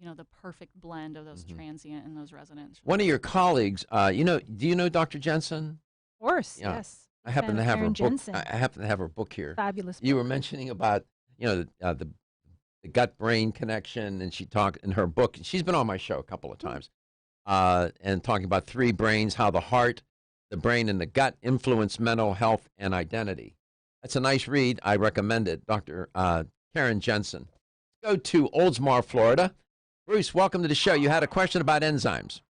you know, the perfect blend of those transient and those resident.
One of your colleagues, do you know Dr. Jensen?
Of course,
Yeah.
yes.
I happen to have her
Karen
book.
Jensen.
I happen to have her book here.
Fabulous
You
book.
were mentioning about, you know, the gut-brain connection, and she talked in her book. She's been on my show a couple of times, and talking about 3 brains, how the heart, the brain, and the gut influence mental health and identity. That's a nice read. I recommend it. Dr. Karen Jensen. Let's go to Oldsmar, Florida. Bruce, welcome to the show. You had a question about enzymes.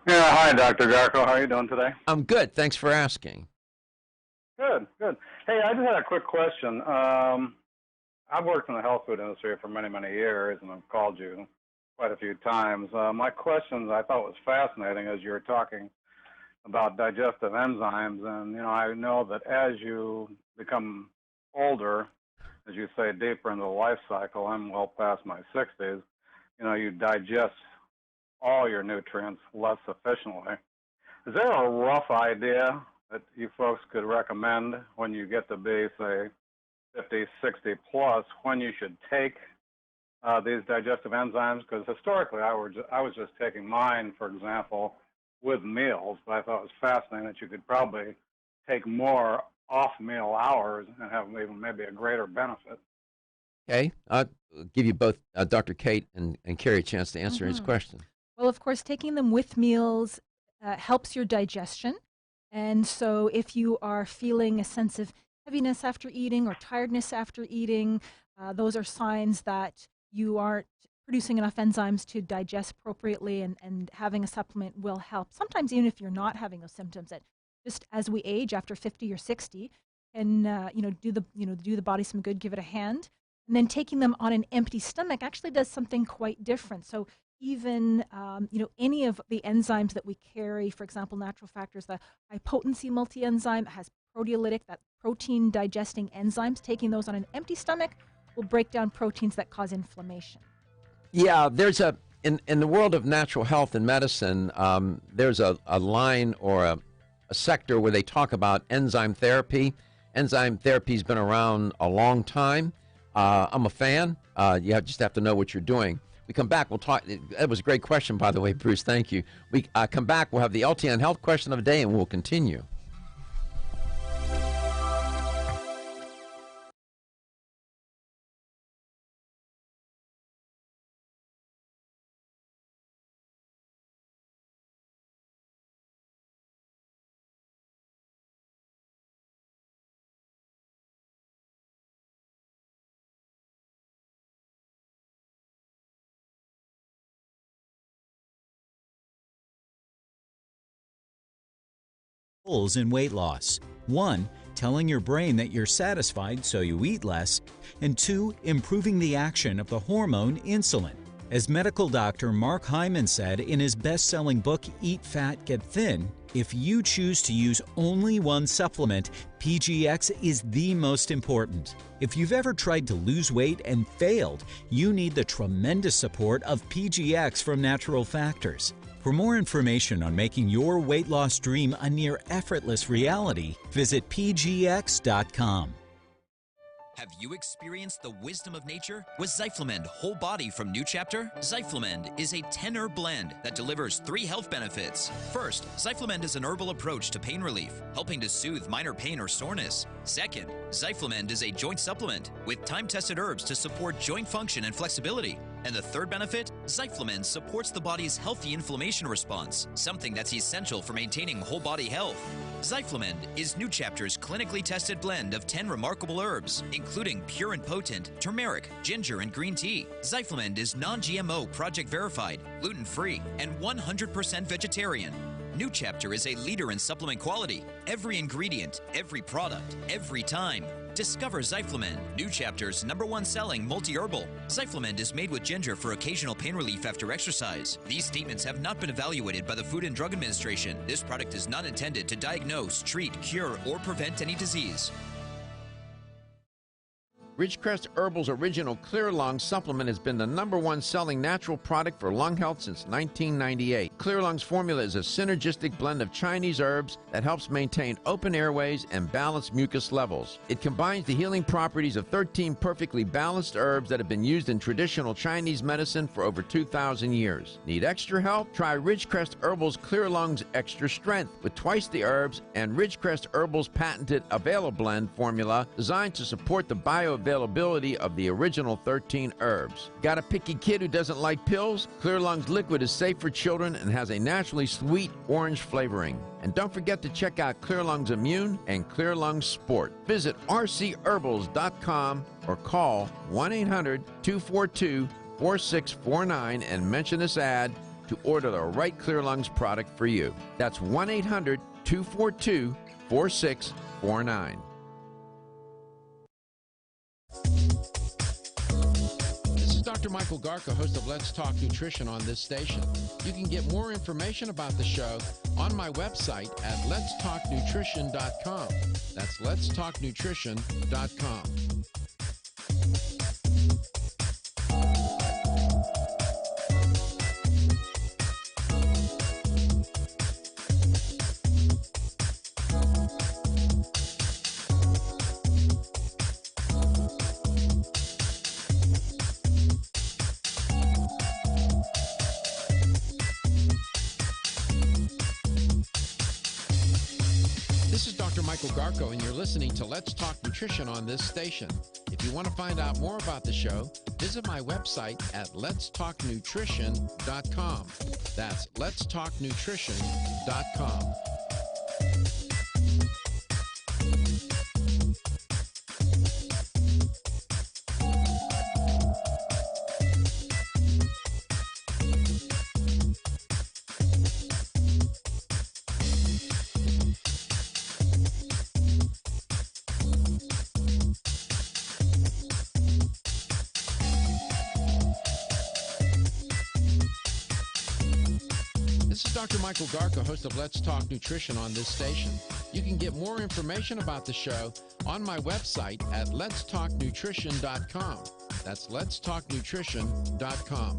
Yeah, hi, Dr. Garko. How are you doing today?
I'm good. Thanks for asking.
Good, good. Hey, I just had a quick question. I've worked in the health food industry for many, many years, and I've called you quite a few times. My questions I thought was fascinating as you were talking about digestive enzymes, and you know, I know that as you become older, as you say, deeper into the life cycle, I'm well past my 60s, you know, you digest all your nutrients less efficiently. Is there a rough idea that you folks could recommend when you get to be, say, 50, 60 plus, when you should take these digestive enzymes? Because historically, I was just taking mine, for example, with meals, but I thought it was fascinating that you could probably take more off meal hours and have even maybe a greater benefit.
Okay. I'll give you both, Dr. Kate and Carrie, a chance to answer his question.
Well, of course, taking them with meals helps your digestion. And so if you are feeling a sense of heaviness after eating or tiredness after eating, those are signs that you aren't producing enough enzymes to digest appropriately, and having a supplement will help. Sometimes even if you're not having those symptoms, that just as we age after 50 or 60, can do the body some good, give it a hand. And then taking them on an empty stomach actually does something quite different. So even any of the enzymes that we carry, for example, Natural Factors, the high potency multi-enzyme has proteolytic, that protein digesting enzymes. Taking those on an empty stomach will break down proteins that cause inflammation.
Yeah, there's in the world of natural health and medicine, there's a line or a sector where they talk about enzyme therapy. Enzyme therapy's been around a long time. I'm a fan. You just have to know what you're doing. We come back, we'll talk. That was a great question, by the way, Bruce. Thank you. We come back, we'll have the LTN Health Question of the Day, and we'll continue.
Goals in weight loss. 1. Telling your brain that you're satisfied so you eat less. And 2. Improving the action of the hormone insulin. As medical doctor Mark Hyman said in his best-selling book, Eat Fat, Get Thin, if you choose to use only one supplement, PGX is the most important. If you've ever tried to lose weight and failed, you need the tremendous support of PGX from Natural Factors. For more information on making your weight loss dream a near effortless reality, visit pgx.com.
Have you experienced the wisdom of nature with Zyflamend Whole Body from New Chapter? Zyflamend is a 10-herb blend that delivers 3 health benefits. First, Zyflamend is an herbal approach to pain relief, helping to soothe minor pain or soreness. Second, Zyflamend is a joint supplement with time-tested herbs to support joint function and flexibility. And the third benefit, Zyflamend supports the body's healthy inflammation response, something that's essential for maintaining whole body health. Zyflamend is New Chapter's clinically tested blend of 10 remarkable herbs, including pure and potent turmeric, ginger, and green tea. Zyflamend is non-GMO, project verified, gluten-free, and 100% vegetarian. New Chapter is a leader in supplement quality. Every ingredient, every product, every time. Discover Zyflamend, New Chapter's #1 selling multi-herbal. Zyflamend is made with ginger for occasional pain relief after exercise. These statements have not been evaluated by the Food and Drug Administration. This product is not intended to diagnose, treat, cure, or prevent any disease.
Ridgecrest Herbal's original Clear Lung supplement has been the #1 selling natural product for lung health since 1998. Clear Lung's formula is a synergistic blend of Chinese herbs that helps maintain open airways and balanced mucus levels. It combines the healing properties of 13 perfectly balanced herbs that have been used in traditional Chinese medicine for over 2,000 years. Need extra help? Try Ridgecrest Herbal's Clear Lung's Extra Strength with twice the herbs and Ridgecrest Herbal's patented Availablend formula designed to support the bioavailability of the original 13 herbs. Got a picky kid who doesn't like pills? Clear Lung's liquid is safe for children and has a naturally sweet orange flavoring. And don't forget to check out Clear Lung's Immune and Clear Lung's Sport. Visit rcherbals.com or call 1-800-242-4649 and mention this ad to order the right Clear Lungs product for you. That's 1-800-242-4649. This is Dr. Michael Garka, host of Let's Talk Nutrition on this station. You can get more information about the show on my website at letstalknutrition.com. That's letstalknutrition.com. Michael Garko, and you're listening to Let's Talk Nutrition on this station. If you want to find out more about the show, visit my website at letstalknutrition.com. That's letstalknutrition.com. Dr. Michael Garka, host of Let's Talk Nutrition on this station. You can get more information about the show on my website at letstalknutrition.com. That's letstalknutrition.com.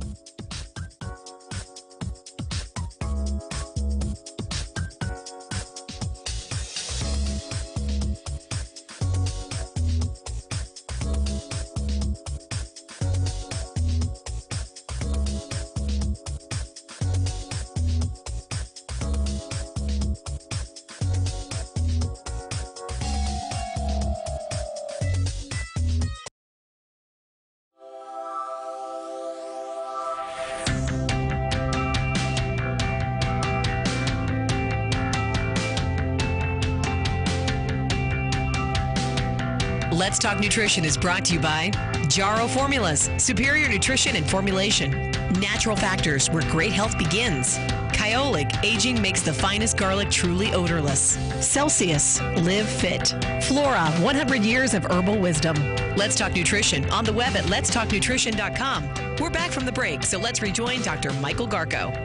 Let's Talk Nutrition is brought to you by Jarrow Formulas, superior nutrition and formulation. Natural Factors, where great health begins. Kyolic, aging makes the finest garlic truly odorless. Celsius, live fit. Flora, 100 years of herbal wisdom. Let's Talk Nutrition on the web at letstalknutrition.com. We're back from the break, so let's rejoin Dr. Michael Garko.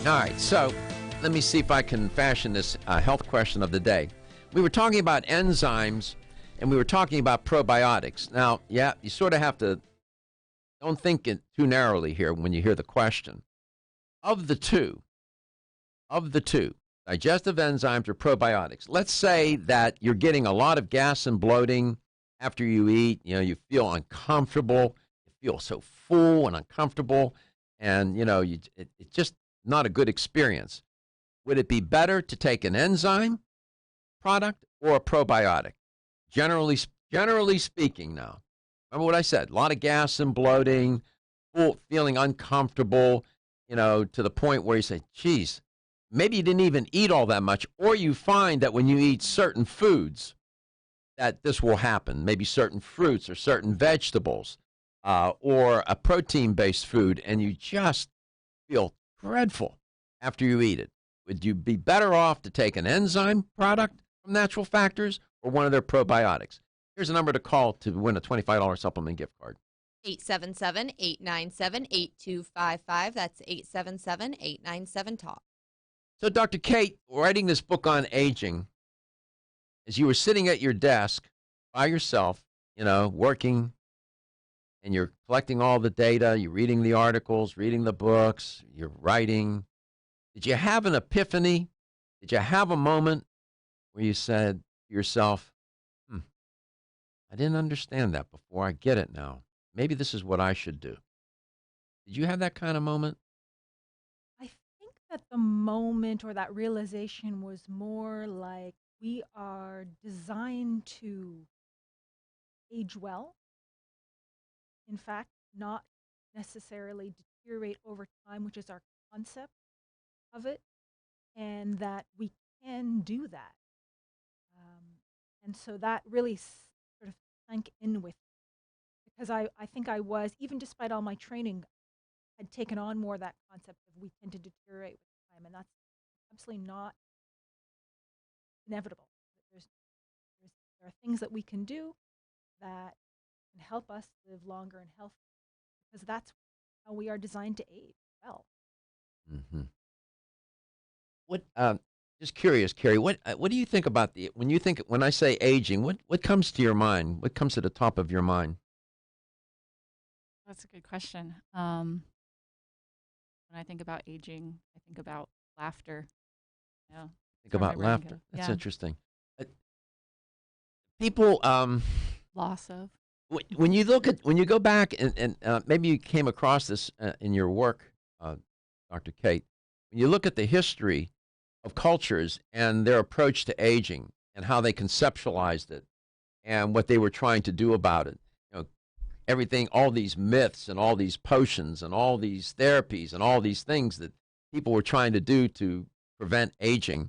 All right, so let me see if I can fashion this health question of the day. We were talking about enzymes, and we were talking about probiotics. Now, yeah, you sort of have to, don't think it too narrowly here when you hear the question. Of the two, digestive enzymes or probiotics, let's say that you're getting a lot of gas and bloating after you eat. You know, you feel uncomfortable, you feel so full and uncomfortable, and, you know, it's just not a good experience. Would it be better to take an enzyme product or a probiotic? Generally speaking now. Remember what I said, a lot of gas and bloating, feeling uncomfortable, you know, to the point where you say, geez, maybe you didn't even eat all that much, or you find that when you eat certain foods that this will happen, maybe certain fruits or certain vegetables or a protein-based food, and you just feel dreadful after you eat it. Would you be better off to take an enzyme product from Natural Factors or one of their probiotics? Here's a number to call to win a $25 supplement gift card.
877-897-8255. That's 877-897-TALK.
So, Dr. Kate, writing this book on aging, as you were sitting at your desk by yourself, you know, working, and you're collecting all the data, you're reading the articles, reading the books, you're writing, did you have an epiphany? Did you have a moment where you said to yourself, I didn't understand that before. I get it now. Maybe this is what I should do. Did you have that kind of moment?
I think that the moment or that realization was more like we are designed to age well. In fact, not necessarily deteriorate over time, which is our concept of it, and that we can do that. And so that really sort of sank in with me, because I think I was, even despite all my training, had taken on more that concept of we tend to deteriorate with time, and that's absolutely not inevitable. There are things that we can do that can help us live longer and healthier, because that's how we are designed to age well.
Mm-hmm. What? Just curious, Carrie. What do you think about when I say aging? What comes to your mind? What comes to the top of your mind?
That's a good question. When I think about aging, I think about laughter. Yeah.
Think about laughter. That's
Yeah.
interesting. People.
Loss of.
When you go back and maybe you came across this in your work, Dr. Kate. When you look at the history of cultures and their approach to aging and how they conceptualized it and what they were trying to do about it, you know, everything, all these myths and all these potions and all these therapies and all these things that people were trying to do to prevent aging,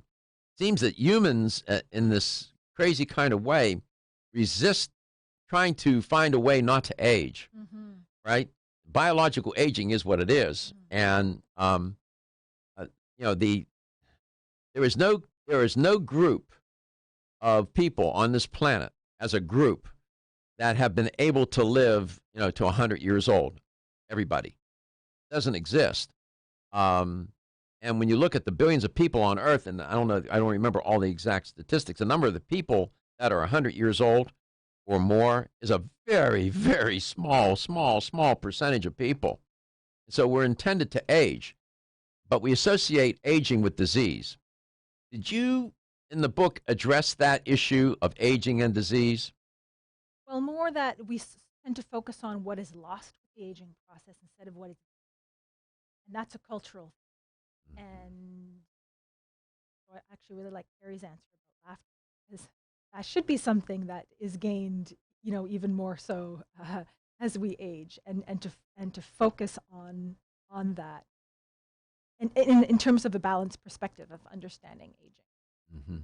seems that humans in this crazy kind of way resist trying to find a way not to age, right? Biological aging is what it is. And, you know, there is no group of people on this planet as a group that have been able to live, you know, to 100 years old. Everybody. It doesn't exist. And when you look at the billions of people on Earth, and I don't remember all the exact statistics, the number of the people that are 100 years old or more is a very, very small percentage of people. So we're intended to age, but we associate aging with disease. Did you, in the book, address that issue of aging and disease?
Well, more that we tend to focus on what is lost with the aging process instead of what is, and that's a cultural thing. And so I actually really like Carrie's answer about laughter, because that should be something that is gained, you know, even more so as we age, and to focus on that, and in terms of a balanced perspective of understanding aging.
Mm-hmm.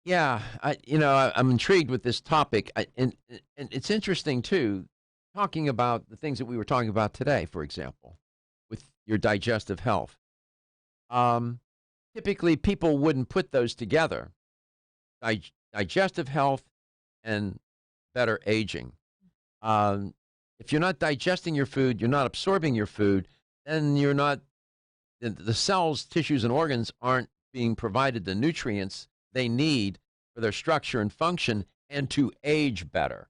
Yeah, I'm intrigued with this topic, and it's interesting too, talking about the things that we were talking about today, for example, with your digestive health. Typically, people wouldn't put those together: digestive health and better aging. If you're not digesting your food, you're not absorbing your food, then you're not. The cells, tissues, and organs aren't being provided the nutrients they need for their structure and function and to age better,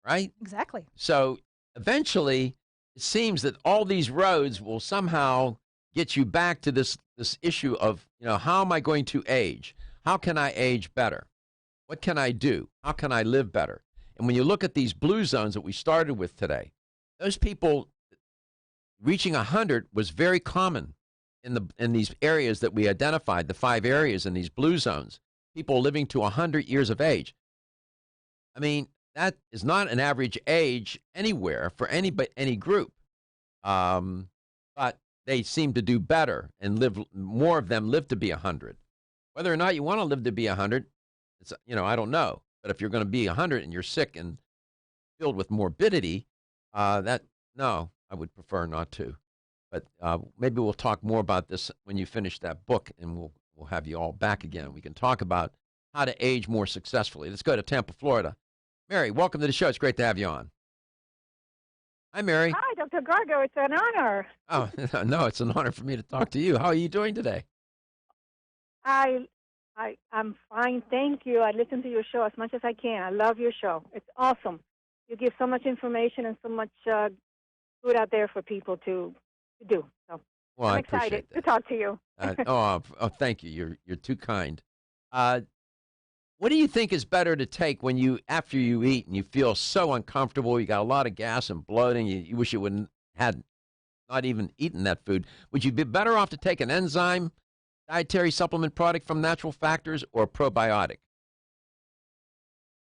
right?
Exactly.
So eventually, it seems that all these roads will somehow get you back to this issue of, how am I going to age? How can I age better? What can I do? How can I live better? And when you look at these blue zones that we started with today, those people reaching 100 was very common in these areas that we identified, the 5 areas in these blue zones, people living to 100 years of age. I mean, that is not an average age anywhere for any group. But they seem to do better and more of them live to be 100. Whether or not you want to live to be 100, it's, I don't know. But if you're going to be 100 and you're sick and filled with morbidity, no, I would prefer not to. But maybe we'll talk more about this when you finish that book, and we'll have you all back again. We can talk about how to age more successfully. Let's go to Tampa, Florida. Mary, welcome to the show. It's great to have you on. Hi, Mary.
Hi, Dr. Gargo. It's an honor.
Oh, no, it's an honor for me to talk to you. How are you doing today?
I'm fine, thank you. I listen to your show as much as I can. I love your show. It's awesome. You give so much information and so much good out there for people to do. So
well,
I'm excited to talk to you.
Thank you. You're too kind. What do you think is better to take after you eat and you feel so uncomfortable, you got a lot of gas and bloating, you wish you wouldn't had not even eaten that food? Would you be better off to take an enzyme dietary supplement product from Natural Factors or probiotic?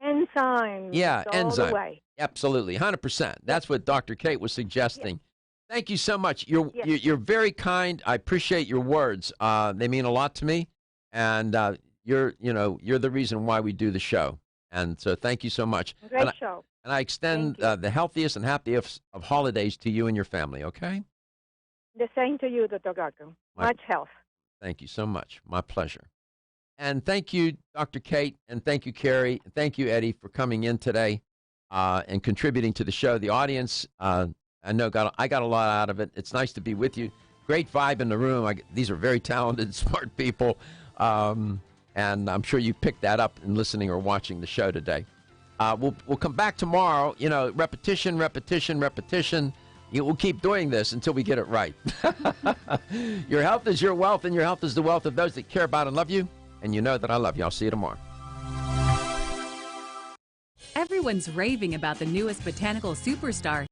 Enzyme.
Yeah, enzyme.
The way.
Absolutely, 100%. That's what Dr. Kate was suggesting. Yeah. Thank you so much. You're very kind. I appreciate your words. They mean a lot to me, and you're the reason why we do the show. And so thank you so much.
Great show.
And I extend the healthiest and happiest of holidays to you and your family. Okay.
The same to you, Dr. Gargo. Much health.
Thank you so much. My pleasure. And thank you, Dr. Kate, and thank you, Carrie, and thank you, Eddie, for coming in today and contributing to the show. The audience, I know I got a lot out of it. It's nice to be with you. Great vibe in the room. These are very talented, smart people, and I'm sure you picked that up in listening or watching the show today. We'll come back tomorrow. Repetition. We'll keep doing this until we get it right. Your health is your wealth, and your health is the wealth of those that care about and love you. And you know that I love you. I'll see you tomorrow.
Everyone's raving about the newest botanical superstar